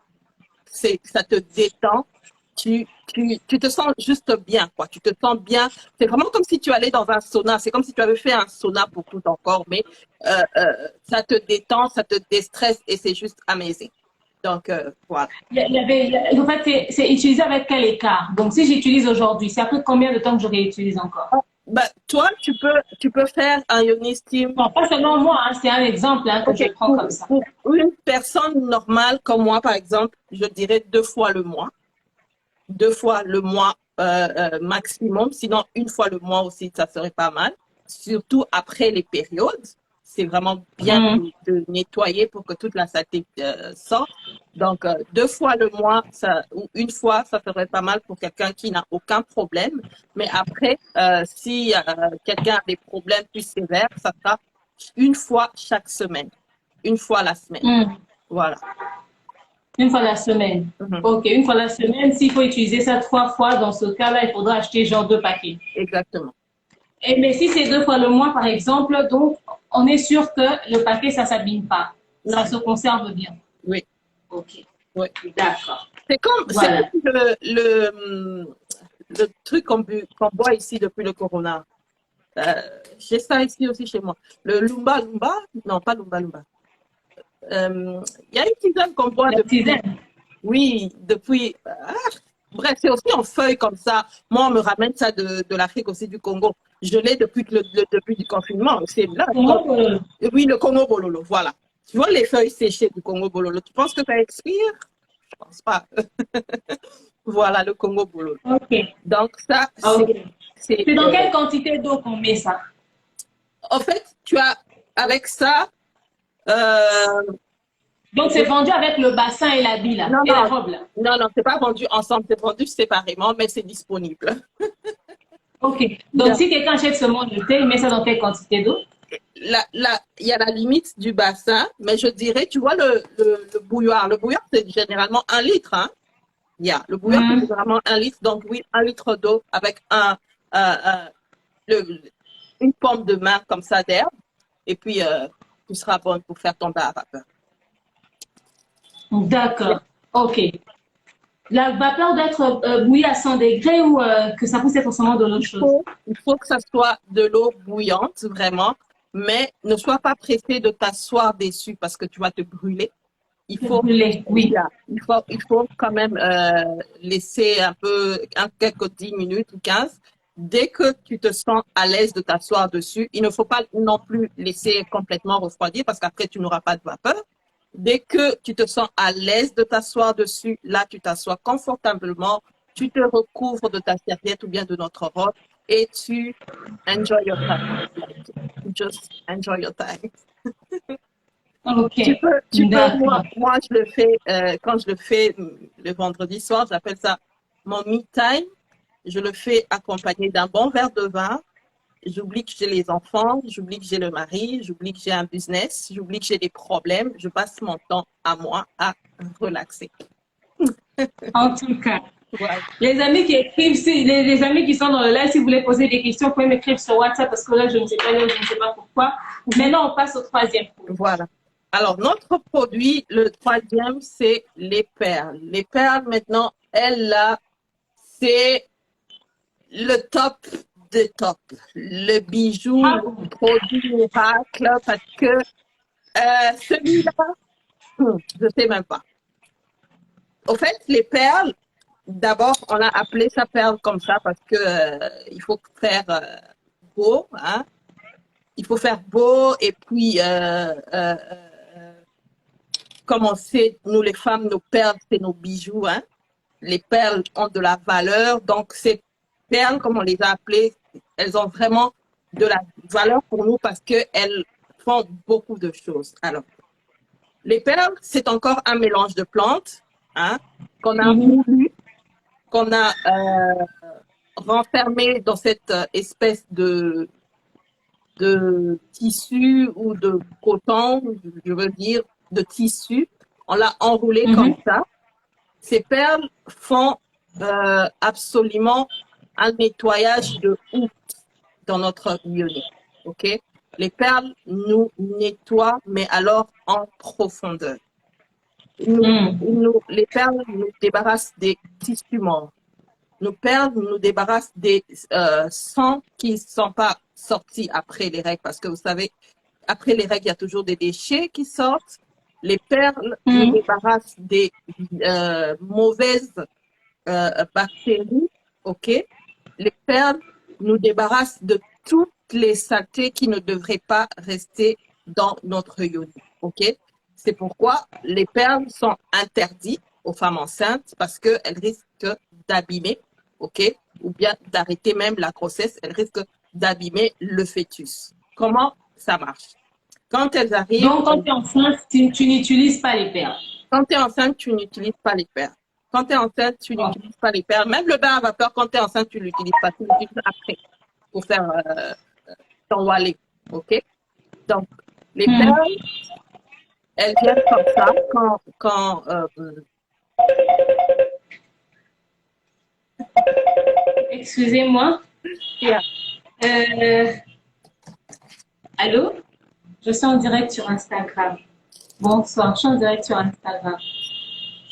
ça te détend. Tu te sens juste bien, quoi. Tu te sens bien. C'est vraiment comme si tu allais dans un sauna. C'est comme si tu avais fait un sauna pour tout ton corps, mais ça te détend, ça te déstresse et c'est juste amazing. Donc, voilà. En fait, c'est utilisé avec quel écart? Donc, si j'utilise aujourd'hui, c'est après combien de temps que je réutilise encore? Toi, tu peux faire un Yoni Steam. Non, pas seulement moi, hein, c'est un exemple que je prends comme ça. Pour une personne normale comme moi, par exemple, je dirais 2 fois le mois. 2 fois le mois maximum. Sinon, 1 fois le mois aussi, ça serait pas mal. Surtout après les périodes. C'est vraiment bien de nettoyer pour que toute la saleté sorte. Donc, 2 fois le mois ou 1 fois, ça serait pas mal pour quelqu'un qui n'a aucun problème. Mais après, si quelqu'un a des problèmes plus sévères, ça sera 1 fois chaque semaine. 1 fois la semaine. Voilà. 1 fois la semaine. Ok, 1 fois la semaine. S'il faut utiliser ça 3 fois, dans ce cas-là, il faudra acheter genre 2 paquets. Exactement. Mais si c'est 2 fois le mois, par exemple, donc, on est sûr que le paquet, ça ne s'abîme pas. Ça se conserve bien. Oui. Ok. Oui. D'accord. C'est comme voilà. le truc qu'on boit ici depuis le corona. J'ai ça ici aussi chez moi. Le Lumba. Non, pas Lumba. Il y a une tisane qu'on boit La depuis, tisane. oui, depuis, bref, c'est aussi en feuilles comme ça. Moi, on me ramène ça de l'Afrique aussi, du Congo. Je l'ai depuis le début du confinement. C'est là. Comment que- Oui, le Congo Bololo, voilà. Tu vois les feuilles séchées du Congo Bololo, tu penses que ça expire? Je pense pas. Voilà, le Congo Bololo. Ok. Donc ça, Ok. c'est, C'est dans quelle quantité d'eau qu'on met ça? en fait, tu as, avec ça, euh, Donc, c'est vendu avec le bassin et l'habit là, non, et la non, robe là. non, c'est pas vendu ensemble, c'est vendu séparément, mais c'est disponible. Ok. Donc, si quelqu'un achète seulement le thé, il met ça dans quelle quantité d'eau? Il y a la limite du bassin, mais je dirais, tu vois, le bouilloire. Le bouilloire, c'est généralement 1 litre, hein. Le bouillon, c'est Hmm. vraiment 1 litre. Donc, oui, 1 litre d'eau avec le- une pomme de main comme ça d'herbe. Et puis, tu seras bonne pour faire ton bain à vapeur. D'accord. Ok. La vapeur doit être bouillie à 100 degrés ou que ça puisse être forcément de l'autre chose? Il faut que ça soit de l'eau bouillante, vraiment. Mais ne sois pas pressé de t'asseoir dessus parce que tu vas te brûler. Il C'est faut, brûlé, oui. il faut quand même laisser un peu, quelques 10 minutes ou 15. Dès que tu te sens à l'aise de t'asseoir dessus, il ne faut pas non plus laisser complètement refroidir parce qu'après, tu n'auras pas de vapeur. Dès que tu te sens à l'aise de t'asseoir dessus, là, tu t'assois confortablement, tu te recouvres de ta serviette ou bien de notre robe et tu enjoy your time. Just enjoy your time. Ok. Moi, D'accord. je le fais, quand je le fais le vendredi soir, j'appelle ça mon me time. Je le fais accompagné d'un bon verre de vin. J'oublie que j'ai les enfants, j'oublie que j'ai le mari, j'oublie que j'ai un business, j'oublie que j'ai des problèmes. Je passe mon temps à moi à relaxer. En tout cas, Voilà. les amis qui écrivent, les amis qui sont dans le live, si vous voulez poser des questions, vous pouvez m'écrire sur WhatsApp parce que là, je ne sais pas, je ne sais pas pourquoi. Maintenant, on passe au troisième produit. Voilà. Alors, notre produit, le troisième, c'est les perles. Les perles, maintenant, elles, là, c'est le top de top. Le bijou, Ah, le produit miracle, parce que celui-là, je sais même pas. Au fait, les perles, d'abord, on a appelé ça perle comme ça parce que il faut faire beau, hein. Il faut faire beau et puis comme on sait, nous les femmes, nos perles, c'est nos bijoux, hein. Les perles ont de la valeur, donc ces perles, comme on les a appelées, elles ont vraiment de la valeur pour nous parce qu'elles font beaucoup de choses. Alors, les perles, c'est encore un mélange de plantes, hein, qu'on a moulu, qu'on a renfermé dans cette espèce de tissu ou de coton, je veux dire, de tissu. On l'a enroulé comme ça. Ces perles font absolument un nettoyage de ouf dans notre rayonnement. OK? Les perles nous nettoient, mais alors en profondeur. Les perles nous débarrassent des tissus morts. Nos perles nous débarrassent des sangs qui ne sont pas sortis après les règles. Parce que vous savez, après les règles, il y a toujours des déchets qui sortent. Les perles nous débarrassent des mauvaises bactéries. OK? Les perles nous débarrassent de toutes les saletés qui ne devraient pas rester dans notre yoni. OK? C'est pourquoi les perles sont interdites aux femmes enceintes parce qu'elles risquent d'abîmer, OK? Ou bien d'arrêter même la grossesse, elles risquent d'abîmer le fœtus. Comment ça marche? Quand elles arrivent... Donc, quand tu es enceinte, tu n'utilises pas les perles. Quand tu es enceinte, tu n'utilises pas les perles. Quand tu es enceinte, tu n'utilises pas les perles. Même le bain à vapeur, quand tu es enceinte, tu ne l'utilises pas. Tu l'utilises après pour faire ton wallet. OK? Donc, les perles, elles viennent comme ça quand Excusez-moi. yeah. Allô? Je suis en direct sur Instagram. Bonsoir, je suis en direct sur Instagram.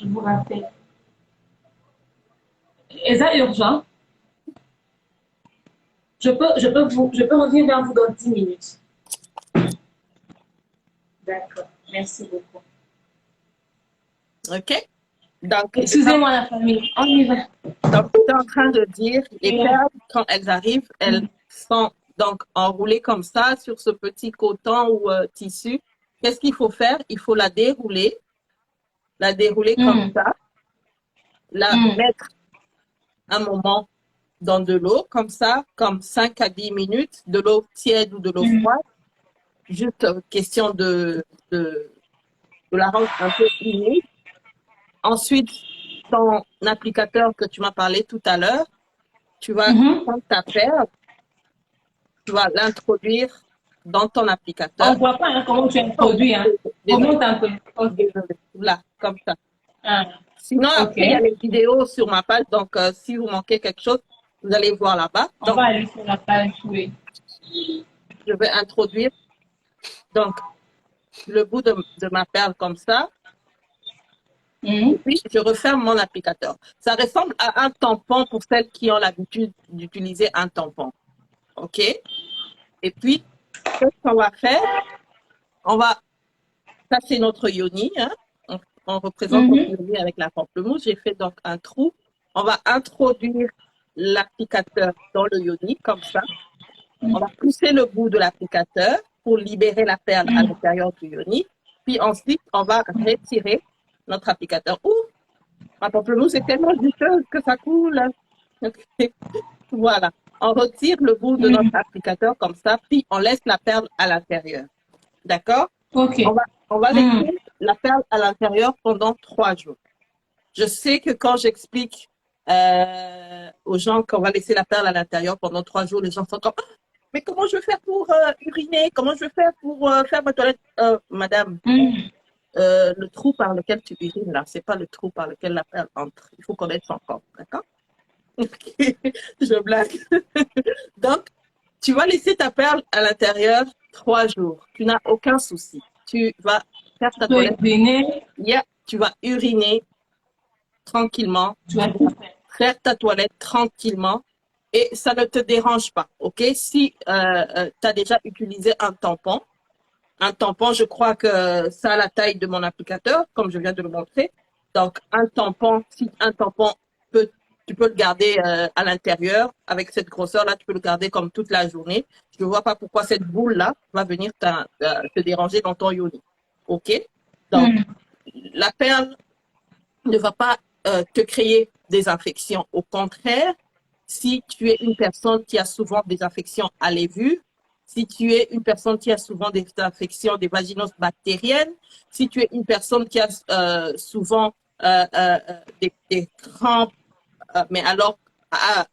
Je vous rappelle. Est-ce ça urgent? Je peux revenir vers vous dans 10 minutes. D'accord, merci beaucoup. OK? Donc, Excusez-moi la famille, on y va. donc, tu es en train de dire, les perles, quand elles arrivent, elles sont donc enroulées comme ça sur ce petit coton ou tissu. Qu'est-ce qu'il faut faire? Il faut la dérouler comme ça, la mettre un moment dans de l'eau, comme ça, comme 5 à 10 minutes, de l'eau tiède ou de l'eau froide. Juste question de la rendre un peu humide. Ensuite, ton applicateur que tu m'as parlé tout à l'heure, tu vas prendre ta perle, tu vas l'introduire dans ton applicateur. On ne voit pas hein, comment tu introduis. Hein. Comment tu introduis? Là, comme ça. Ah. Sinon, après, il y a les vidéos sur ma page. Donc, si vous manquez quelque chose, vous allez voir là-bas. On va aller sur la page, oui. Je vais introduire donc le bout de ma perle comme ça. Puis, je referme mon applicateur. Ça ressemble à un tampon pour celles qui ont l'habitude d'utiliser un tampon. OK? Et puis, ce qu'on va faire, ça c'est notre yoni, hein? On représente notre yoni avec la pamplemousse. J'ai fait donc un trou. On va introduire l'applicateur dans le yoni, comme ça. On va pousser le bout de l'applicateur pour libérer la perle à l'intérieur du yoni. Puis ensuite, on va retirer notre applicateur. Ouh, ma pamplemousse est tellement juteuse que ça coule. Voilà. On retire le bout de notre applicateur comme ça, puis on laisse la perle à l'intérieur. D'accord? OK. On va laisser la perle à l'intérieur pendant 3 jours. Je sais que quand j'explique aux gens qu'on va laisser la perle à l'intérieur pendant 3 jours, les gens sont comme « Mais comment je vais faire pour uriner? Comment je vais faire pour faire ma toilette? Madame, le trou par lequel tu urines, là, c'est pas le trou par lequel la perle entre. Il faut connaître son corps, d'accord? Je blague. Donc, tu vas laisser ta perle à l'intérieur 3 jours. Tu n'as aucun souci. Tu vas faire ta toilette. Tu vas uriner tranquillement. Tu vas faire ta toilette tranquillement et ça ne te dérange pas, ok? Si tu as déjà utilisé un tampon, je crois que ça a la taille de mon applicateur, comme je viens de le montrer. Donc, si un tampon tu peux le garder à l'intérieur avec cette grosseur-là, tu peux le garder comme toute la journée. Je ne vois pas pourquoi cette boule-là va venir te déranger dans ton yoni. OK? Donc, la perle ne va pas te créer des infections. Au contraire, si tu es une personne qui a souvent des infections à l'évu, si tu es une personne qui a souvent des infections des vaginoses bactériennes, si tu es une personne qui a souvent des crampes, mais alors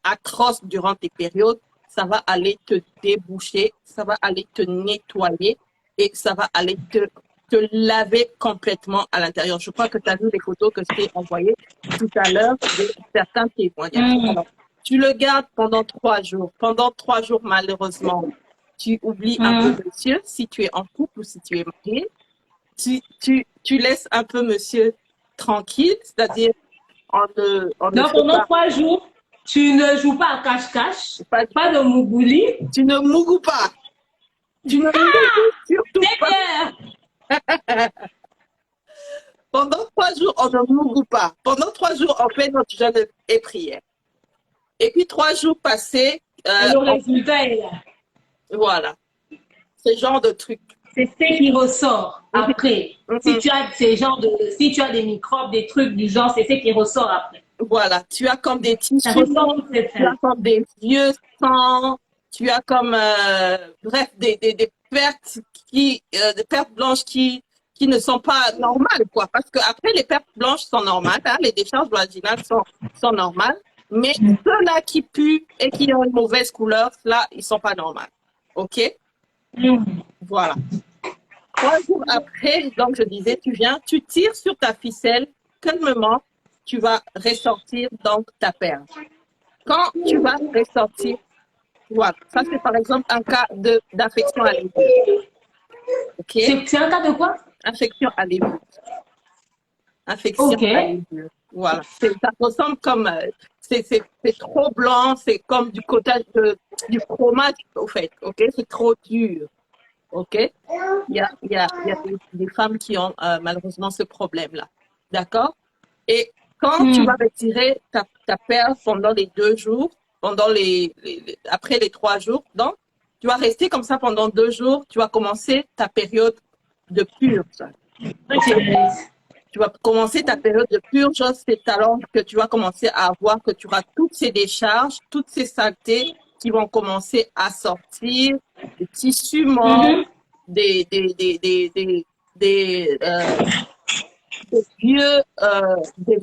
atroces durant tes périodes, ça va aller te déboucher, ça va aller te nettoyer et ça va aller te laver complètement à l'intérieur. Je crois que tu as vu les photos que je t'ai envoyées tout à l'heure de certains témoignages. Alors, tu le gardes pendant 3 jours. Pendant 3 jours, malheureusement, tu oublies un peu monsieur, si tu es en couple ou si tu es marié. Tu laisses un peu monsieur tranquille, c'est-à-dire donc, pendant 3 jours, tu ne joues pas à cache-cache, pas de mougouli. Tu ne mougoues pas. Tu ne mougoues surtout pas. Pendant 3 jours, on ne mougoue pas. Pendant 3 jours, on fait notre jeûne et prière. Et puis 3 jours passés. Le résultat est là. Voilà. Ce genre de truc. C'est ce qui ressort après. Si tu as si tu as des microbes, des trucs du genre, c'est ce qui ressort après. Voilà. Tu as comme des tissus, tu as comme des vieux sangs, tu as comme, bref, des pertes des pertes blanches qui ne sont pas normales, quoi. Parce que après, les pertes blanches sont normales, hein, les décharges vaginales sont normales. Mais ceux-là qui puent et qui ont une mauvaise couleur, là, ils sont pas normaux. OK? Voilà. 3 jours après, donc je disais, tu tires sur ta ficelle calmement, tu vas ressortir donc ta perle. Quand tu vas ressortir, voilà, ça c'est par exemple un cas d'infection à l'évu. Okay? C'est un cas de quoi? Infection à l'évu. Infection à l'évu. Voilà. Ça ressemble comme, c'est trop blanc, c'est comme du cottage, du fromage au fait, ok? C'est trop dur. OK? Il y a des femmes qui ont malheureusement ce problème-là. D'accord? Et quand tu vas retirer ta perle pendant les 2 jours, après les 3 jours, donc, tu vas rester comme ça pendant 2 jours, tu vas commencer ta période de purge. Tu vas commencer ta période de purge, c'est alors que tu vas commencer à voir que tu auras toutes ces décharges, toutes ces saletés qui vont commencer à sortir, des tissus morts, des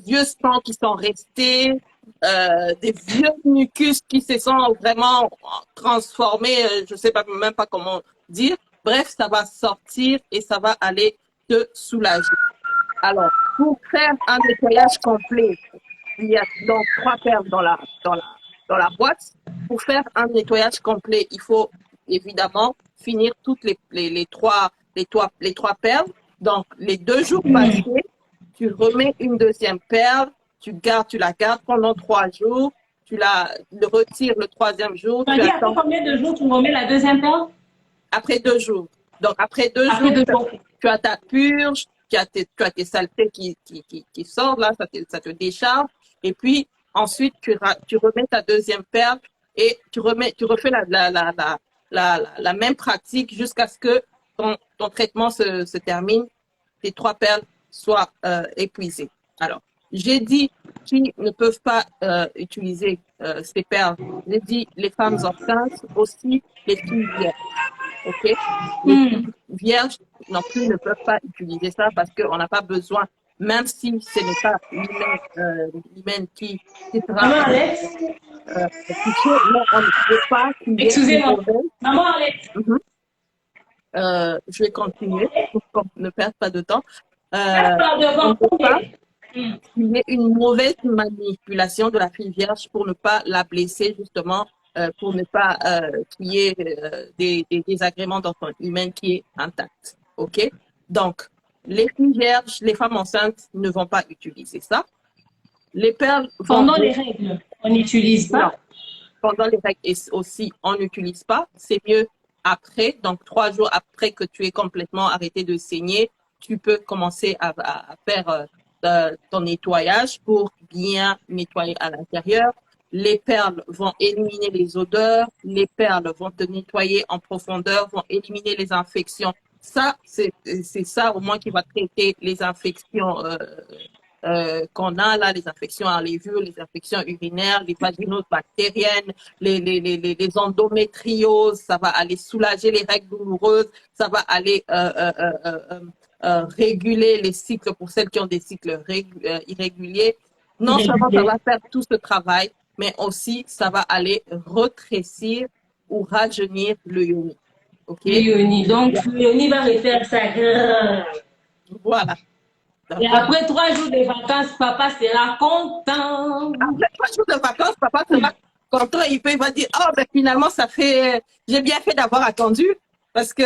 vieux sangs qui sont restés, des vieux mucus qui se sont vraiment transformés, je sais pas même pas comment dire. Bref, ça va sortir et ça va aller te soulager. Alors, pour faire un nettoyage complet, il y a donc 3 perles dans la boîte. Pour faire un nettoyage complet, il faut évidemment finir toutes les trois perles. Donc, les 2 jours passés, tu remets une deuxième perle, tu la gardes pendant 3 jours, tu la retires le 3e jour. Tu as après combien de jours tu remets la deuxième perle? Après 2 jours. Donc, après 2 jours, tu as ta purge, tu as tes saletés qui sortent, là, ça te décharge. Et puis, ensuite, tu remets ta deuxième perle et tu refais la même pratique jusqu'à ce que ton traitement se termine, tes 3 perles soient épuisées. Alors, j'ai dit qui ne peuvent pas utiliser ces perles. J'ai dit les femmes enceintes, aussi les filles vierges. OK? Les filles vierges non plus ne peuvent pas utiliser ça parce qu'on n'a pas besoin, même si ce n'est pas l'hymen qui sera touché, mais on ne peut pas. Excusez-moi. Maman Alex. Je vais continuer pour qu'on ne perde pas de temps. On ne peut pas qu'il y ait une mauvaise manipulation de la fille vierge pour ne pas la blesser, justement, pour ne pas qu'il y ait des désagréments dans son hymen qui est intact. OK? Donc, les filles vierges, les femmes enceintes ne vont pas utiliser ça. Les perles... Pendant les règles, on n'utilise pas. Non. Pendant les règles aussi, on n'utilise pas. C'est mieux après, donc 3 jours après que tu aies complètement arrêté de saigner, tu peux commencer à faire ton nettoyage pour bien nettoyer à l'intérieur. Les perles vont éliminer les odeurs, les perles vont te nettoyer en profondeur, vont éliminer les infections. Ça, c'est ça au moins qui va traiter les infections qu'on a là, les infections à levure, les infections urinaires, les vaginoses bactériennes, les endométrioses, ça va aller soulager les règles douloureuses, ça va aller réguler les cycles pour celles qui ont des cycles irréguliers. Non seulement ça va faire tout ce travail, mais aussi ça va aller retrécir ou rajeunir le yoni. Okay? Le yoni, donc le yoni va refaire ça. Voilà. Et après 3 jours de vacances, papa sera content. Après 3 jours de vacances, papa sera content. Il va dire, oh, ben finalement, j'ai bien fait d'avoir attendu. Parce que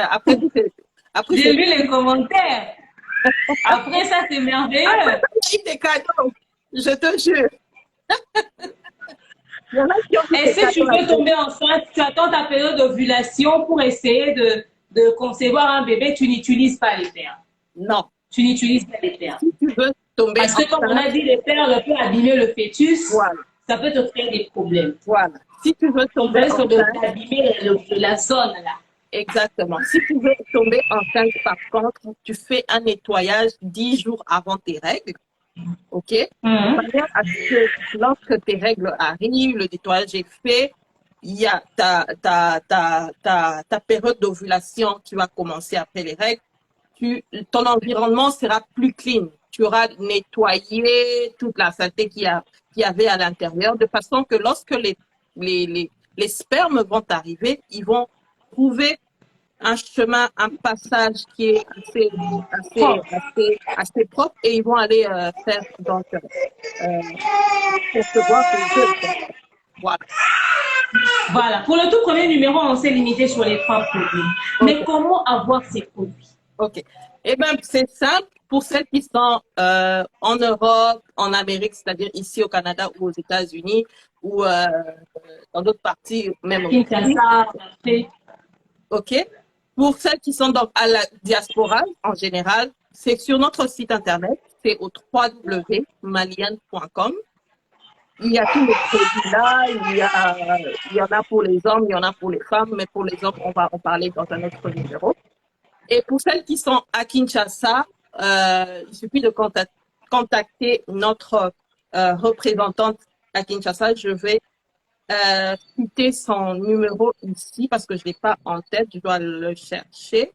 après j'ai lu les commentaires. Après ça, c'est merveilleux. Après, il y a eu des cadeaux. Je te jure. Et si tu veux tomber enceinte, tu attends ta période d'ovulation pour essayer de concevoir un bébé, tu n'utilises pas les perles. Non. Tu n'utilises pas les perles. Si tu veux tomber Parce que comme on a dit, les perles peuvent abîmer le fœtus. Voilà. Ça peut te créer des problèmes. Voilà. Si tu veux tomber enceinte, abîmer la zone là. Exactement. Si tu veux tomber enceinte, par contre, tu fais un nettoyage 10 jours avant tes règles. OK? De manière à ce que lorsque tes règles arrivent, le nettoyage est fait, il y a ta période d'ovulation qui va commencer après les règles. Ton environnement sera plus clean. Tu auras nettoyé toute la saleté qu'il y avait à l'intérieur, de façon que lorsque les spermes vont arriver, ils vont trouver un chemin, un passage qui est assez propre et ils vont aller faire donc recevoir voilà. Voilà. Pour le tout premier numéro, on s'est limité sur les 3 produits. Okay. Mais comment avoir ces produits? OK. Eh bien, c'est simple. Pour celles qui sont en Europe, en Amérique, c'est-à-dire ici au Canada ou aux États-Unis, ou dans d'autres parties, même au Canada. OK. Pour celles qui sont donc à la diaspora, en général, c'est sur notre site internet, c'est au www.malienne.com. Il y a tous les produits là, il y en a pour les hommes, il y en a pour les femmes, mais pour les hommes, on va en parler dans un autre numéro. Et pour celles qui sont à Kinshasa, il suffit de contacter notre représentante à Kinshasa. Je vais citer son numéro ici parce que je ne l'ai pas en tête, je dois le chercher.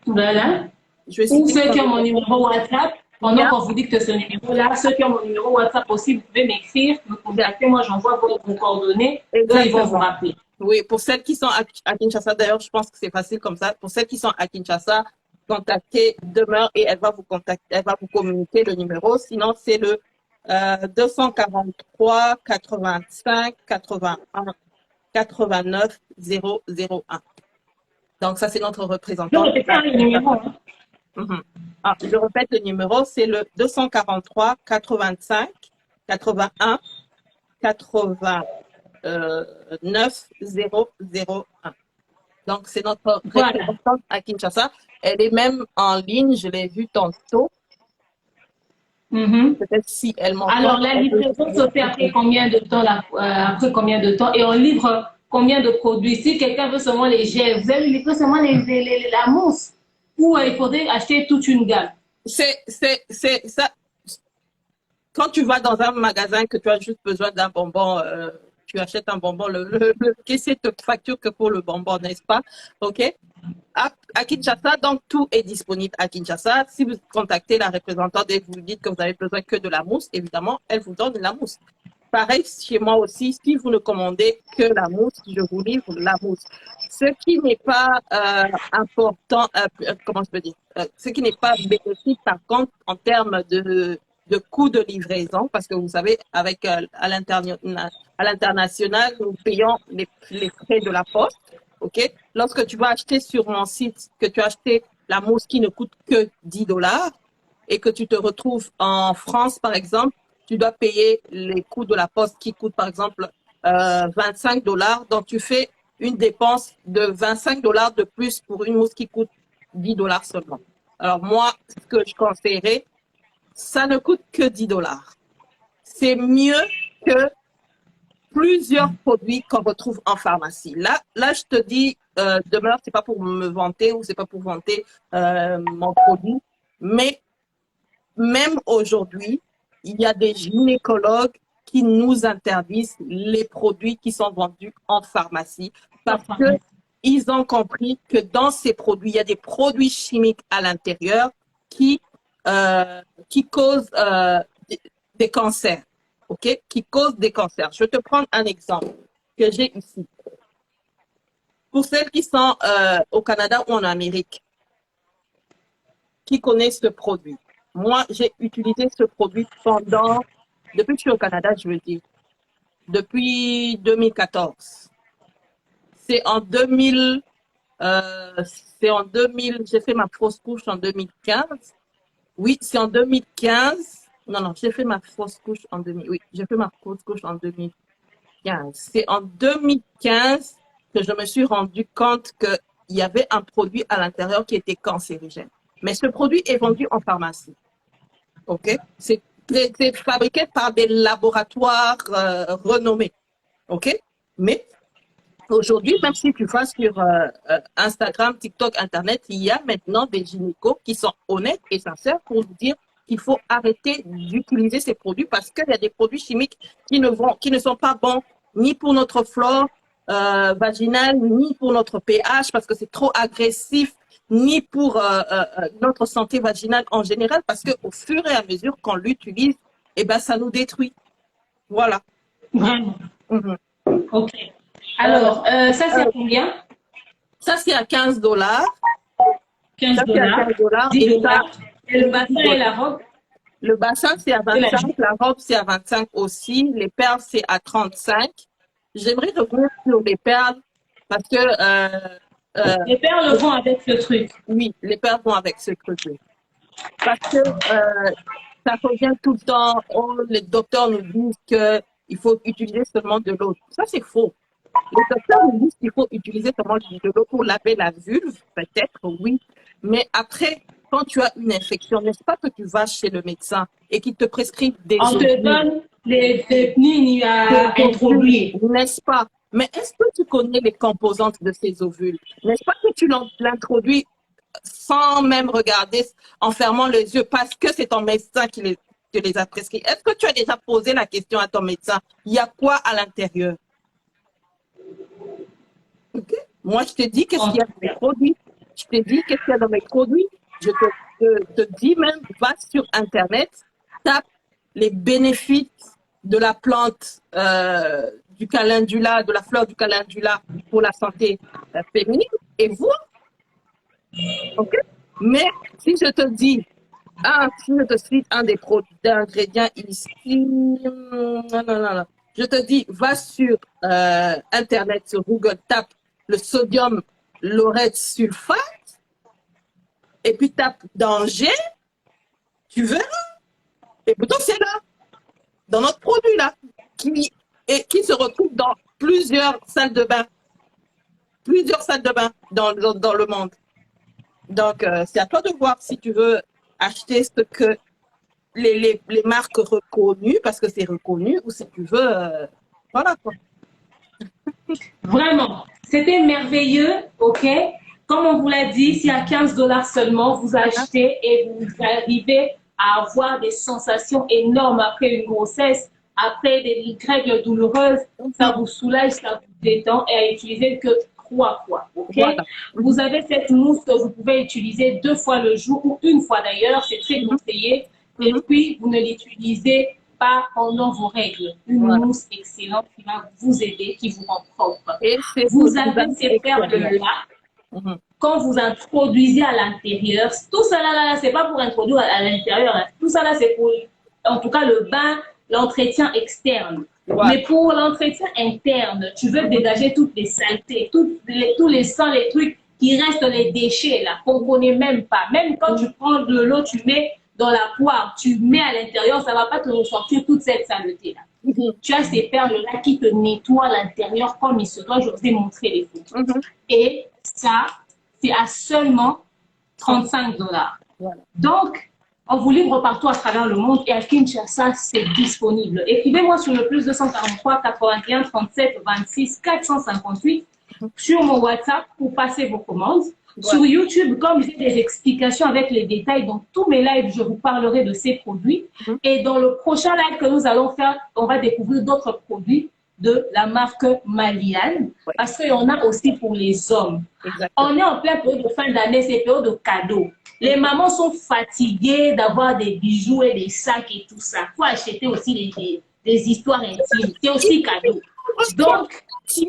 Voilà. Je vais Ou citer ceux qui son ont mon numéro. numéro WhatsApp, pendant qu'on vous dicte ce numéro-là, ceux qui ont mon numéro WhatsApp aussi, vous pouvez m'écrire, me contacter, moi j'envoie vos coordonnées, eux ils vont vous Exactement. rappeler. Oui, pour celles qui sont à Kinshasa, d'ailleurs, je pense que c'est facile comme ça. Pour celles qui sont à Kinshasa, contactez Demeure et elle va vous contacter, elle va vous communiquer le numéro. Sinon, c'est le 243 85 81 89 001. Donc, ça, c'est notre Je représentant. répète le numéro. Hein. Mhm. Ah, je répète le numéro, c'est le 243 85 81 89 001. Donc, c'est notre Voilà. représentante à Kinshasa. Elle est même en ligne, je l'ai vue tantôt. Mhm. Peut-être si elle m'entend. Alors, la livraison se fait après combien de temps après combien de temps? Et on livre combien de produits? Si quelqu'un veut seulement les gels, vous allez livrer seulement la mousse ou il faudrait acheter toute une gamme? C'est ça. Quand tu vas dans un magasin que tu as juste besoin d'un bonbon, tu achètes un bonbon, le caissier te facture que pour le bonbon, n'est-ce pas? OK? À Kinshasa, donc tout est disponible à Kinshasa. Si vous contactez la représentante et vous dites que vous avez besoin que de la mousse, évidemment, elle vous donne la mousse. Pareil chez moi aussi, si vous ne commandez que la mousse, je vous livre la mousse. Ce qui n'est pas important, comment je peux dire, ce qui n'est pas bénéfique par contre en termes de coût de livraison, parce que vous savez, avec à l'international, nous payons les frais de la poste. OK? Lorsque tu vas acheter sur mon site, que tu as acheté la mousse qui ne coûte que 10 $ et que tu te retrouves en France, par exemple, tu dois payer les coûts de la poste qui coûtent, par exemple, 25 $. Donc, tu fais une dépense de 25 $ de plus pour une mousse qui coûte 10 $ seulement. Alors, moi, ce que je conseillerais, ça ne coûte que 10 $. C'est mieux que plusieurs produits qu'on retrouve en pharmacie. Là, je te dis, Demeure, c'est pas pour me vanter ou c'est pas pour vanter mon produit, mais même aujourd'hui, il y a des gynécologues qui nous interdisent les produits qui sont vendus en pharmacie parce que ils ont compris que dans ces produits, il y a des produits chimiques à l'intérieur qui causent des cancers. OK, qui causent des cancers. Je vais te prendre un exemple que j'ai ici. Pour celles qui sont au Canada ou en Amérique, qui connaissent ce produit. Moi, j'ai utilisé ce produit depuis que je suis au Canada, je veux dire, depuis 2014. C'est en 2000, j'ai fait ma fausse couche en 2015. Oui, c'est en 2015. Non, j'ai fait ma fausse couche en 2000. Oui, j'ai fait ma fausse couche en 2015. C'est en 2015 que je me suis rendu compte qu'il y avait un produit à l'intérieur qui était cancérigène. Mais ce produit est vendu en pharmacie. OK? C'est fabriqué par des laboratoires renommés. OK? Mais aujourd'hui, même si tu vas sur Instagram, TikTok, Internet, il y a maintenant des gynécos qui sont honnêtes et sincères pour vous dire qu'il faut arrêter d'utiliser ces produits parce qu'il y a des produits chimiques qui ne sont pas bons ni pour notre flore vaginale, ni pour notre pH parce que c'est trop agressif, ni pour notre santé vaginale en général parce qu'au fur et à mesure qu'on l'utilise, eh ben, ça nous détruit. Voilà. Vraiment. Mm-hmm. OK. Alors, ça c'est à combien? Ça, c'est à 15 $. 15 ça, c'est à 15 $. 10 Et, ça, et le bassin et la robe? Le bassin, c'est à 25. La robe, c'est à 25 aussi. Les perles, c'est à 35. J'aimerais revenir sur les perles parce que... les perles vont avec ce truc. Oui, les perles vont avec ce truc. Parce que ça revient tout le temps. Oh, les docteurs nous disent qu'il faut utiliser seulement de l'eau. Ça, c'est faux. Les docteurs nous disent qu'il faut utiliser seulement de l'eau pour laver la vulve, peut-être, oui. Mais après, quand tu as une infection, n'est-ce pas que tu vas chez le médecin et qu'il te prescrit des On te ovules, donne les techniques à des introduire. ovules, n'est-ce pas? Mais est-ce que tu connais les composantes de ces ovules? N'est-ce pas que tu l'introduis sans même regarder, en fermant les yeux, parce que c'est ton médecin qui te les a prescrits? Est-ce que tu as déjà posé la question à ton médecin? Il y a quoi à l'intérieur? Ok. Moi, je te dis qu'est-ce qu'il y a dans mes produits. Je te dis qu'est-ce qu'il y a dans mes produits. Je te dis même, va sur Internet, tape les bénéfices de la plante du calendula, de la fleur du calendula pour la santé féminine et vois. Ok. Mais si je te dis, si je te cite un des produits d'ingrédients ici, non. Je te dis, va sur Internet, sur Google, tape le sodium laureth sulfate et puis tape danger, tu verras. Et pourtant, c'est là, dans notre produit là, qui se retrouve dans plusieurs salles de bain. Plusieurs salles de bain dans le monde. Donc, c'est à toi de voir si tu veux acheter ce que les marques reconnues, parce que c'est reconnu, ou si tu veux, voilà quoi. Vraiment, c'était merveilleux, ok? Comme on vous l'a dit, si à 15 $ seulement, vous achetez et vous arrivez à avoir des sensations énormes après une grossesse, après des règles douloureuses, ça vous soulage, ça vous détend et à utiliser que 3 fois, ok? Voilà. Vous avez cette mousse que vous pouvez utiliser 2 fois le jour ou 1 fois d'ailleurs, c'est très conseillé. Et puis, vous ne l'utilisez pas pendant vos règles. Une mousse excellente qui va vous aider, qui vous rend propre. Et Vous avez ces perles-là. Quand vous introduisez à l'intérieur, tout ça là, c'est pas pour introduire à l'intérieur. Hein. Tout ça là, c'est pour, en tout cas, le bain, l'entretien externe. Mais pour l'entretien interne, tu veux dégager toutes les saletés, tous les sangs, les trucs qui restent, les déchets là, qu'on connaît même pas. Même quand tu prends de l'eau, tu mets dans la poire, tu mets à l'intérieur, ça va pas te ressortir toute cette saleté là. Tu as ces perles-là qui te nettoient l'intérieur comme il se doit. Je vous ai montré les photos. Et ça, c'est à seulement 35 $. Donc, on vous livre partout à travers le monde et à Kinshasa, c'est disponible. Écrivez-moi sur le plus 243 81 37 26 458 sur mon WhatsApp pour passer vos commandes. Sur YouTube, comme j'ai des explications avec les détails, dans tous mes lives, je vous parlerai de ces produits. Et dans le prochain live que nous allons faire, on va découvrir d'autres produits de la marque Maliane, parce qu'il y en a aussi pour les hommes. On est en plein période de fin d'année, c'est période de cadeaux. Les mamans sont fatiguées d'avoir des bijoux et des sacs et tout ça. Il faut acheter aussi des histoires intimes. C'est aussi cadeau. Donc, c'est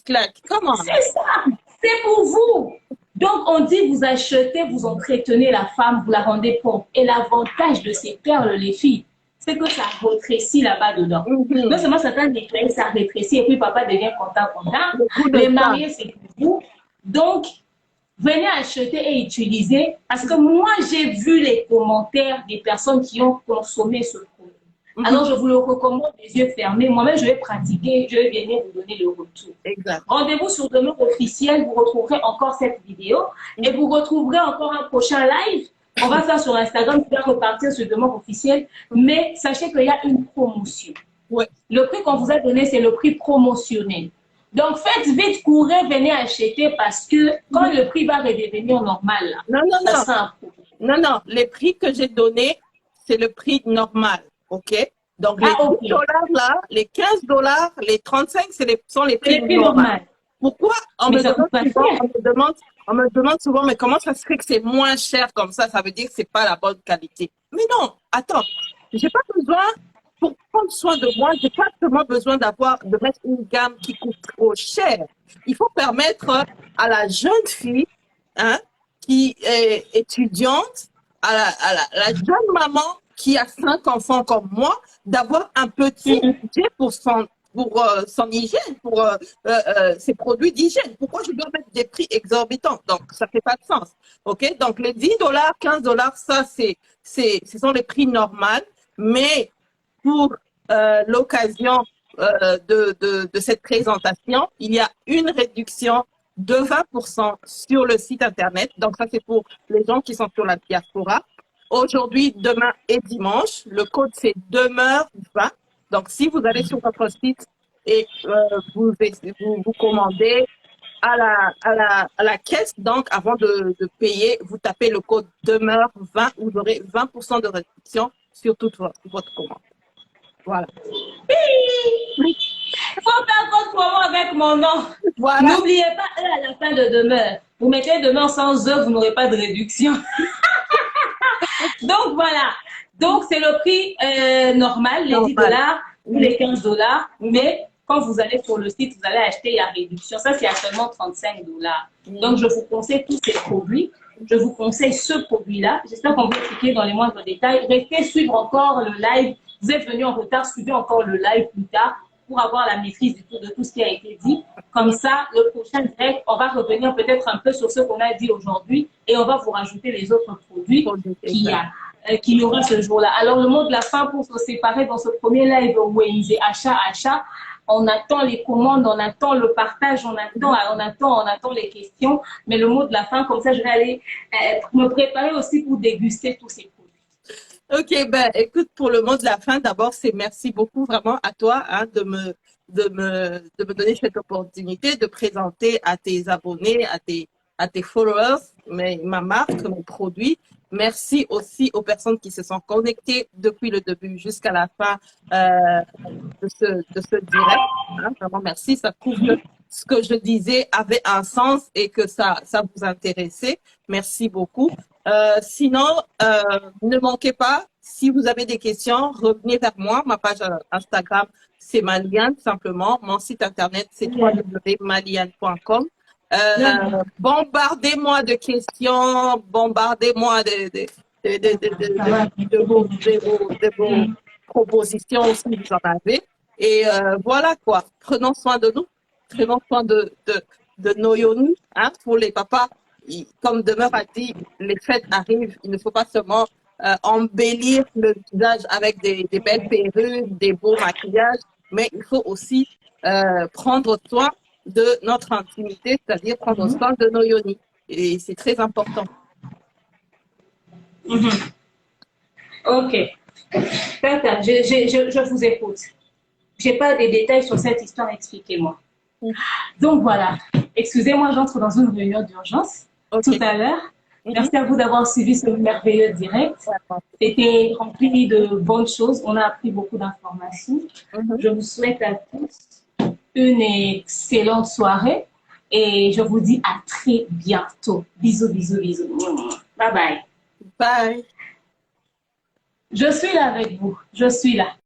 ça. C'est pour vous. Donc, on dit, vous achetez, vous entretenez la femme, vous la rendez propre. Et l'avantage de ces perles, les filles, c'est que ça rétrécit là-bas dedans. Non seulement ça t'a nettoyé, ça rétrécit, et puis papa devient content. Les mariés, c'est pour vous. Donc, venez acheter et utiliser. Parce que moi, j'ai vu les commentaires des personnes qui ont consommé ce produit. Alors, je vous le recommande les yeux fermés. Moi-même, je vais pratiquer, je vais venir vous donner le retour. Rendez-vous sur Demeure Officielle, vous retrouverez encore cette vidéo et vous retrouverez encore un prochain live. On va faire sur Instagram, qui va repartir sur Demeure Officielle, mais sachez qu'il y a une promotion. Le prix qu'on vous a donné, c'est le prix promotionnel. Donc, faites vite, courez, venez acheter parce que quand le prix va redevenir normal, là, ça sera un problème. Non, les prix que j'ai donnés, c'est le prix normal. OK? Donc, les $10 là, les 15 $, les 35, sont les prix normaux. Pourquoi on me demande souvent, mais comment ça se fait que c'est moins cher comme ça? Ça veut dire que c'est pas la bonne qualité. Mais non, attends, j'ai pas besoin, pour prendre soin de moi, j'ai pas seulement besoin de mettre une gamme qui coûte trop cher. Il faut permettre à la jeune fille, qui est étudiante, à la jeune maman, qui a 5 enfants comme moi, d'avoir un petit budget pour son hygiène, pour ses produits d'hygiène. Pourquoi je dois mettre des prix exorbitants? Donc, ça fait pas de sens. OK? Donc, les 10 $, 15 $, ça, ce sont les prix normaux. Mais pour l'occasion de cette présentation, il y a une réduction de 20% sur le site Internet. Donc, ça, c'est pour les gens qui sont sur la diaspora. Aujourd'hui, demain et dimanche, le code, c'est demeure20. Donc, si vous allez sur votre site et vous commandez à la caisse, donc avant de payer, vous tapez le code demeure20, vous aurez 20% de réduction sur toute votre commande. Voilà. Il faut faire votre promo avec mon nom. Voilà. N'oubliez pas, à la fin de demeure. Vous mettez demeure sans E, vous n'aurez pas de réduction. Donc voilà. Donc c'est le prix normal, les 10 dollars ou les 15 dollars. Mais quand vous allez sur le site, vous allez acheter, il y a réduction. Ça, c'est actuellement 35 dollars. Donc je vous conseille tous ces produits. Je vous conseille ce produit-là. J'espère qu'on va expliquer dans les moindres détails. Restez suivre encore le live. Vous êtes venu en retard, suivez encore le live plus tard pour avoir la maîtrise de tout ce qui a été dit. Comme ça, le prochain direct, on va revenir peut-être un peu sur ce qu'on a dit aujourd'hui et on va vous rajouter les autres produits qu'il y aura ce jour-là. Alors, le mot de la fin pour se séparer dans ce premier live Wednesday, achat. On attend les commandes, on attend le partage, on attend les questions. Mais le mot de la fin, comme ça, je vais aller me préparer aussi pour déguster tous ces produits. Ok, ben écoute, pour le mot de la fin, d'abord, c'est merci beaucoup vraiment à toi hein, de me donner cette opportunité de présenter à tes abonnés, à tes followers, ma marque, mon produit. Merci aussi aux personnes qui se sont connectées depuis le début jusqu'à la fin de ce direct. Hein, vraiment merci, ça prouve que ce que je disais avait un sens et que ça vous intéressait. Merci beaucoup. Sinon, ne manquez pas, si vous avez des questions, revenez vers moi. Ma page Instagram, c'est Maliane, simplement. Mon site internet, c'est www.maliane.com. Bombardez-moi de questions, bombardez-moi de vos propositions si vous en avez. Et voilà quoi, prenons soin de nous, prenons soin de nos yoni, hein, pour les papas. Comme Demeure a dit, les fêtes arrivent, il ne faut pas seulement embellir le visage avec des belles perruques, des beaux maquillages, mais il faut aussi prendre soin de notre intimité, c'est-à-dire prendre soin de nos yonis. Et c'est très important. Ok. Tata, je vous écoute. Je n'ai pas des détails sur cette histoire, expliquez-moi. Donc voilà. Excusez-moi, j'entre dans une réunion d'urgence tout à l'heure. Merci à vous d'avoir suivi ce merveilleux direct. C'était rempli de bonnes choses. On a appris beaucoup d'informations. Je vous souhaite à tous une excellente soirée et je vous dis à très bientôt. Bisous, bisous, bisous. Bye bye. Bye. Je suis là avec vous. Je suis là.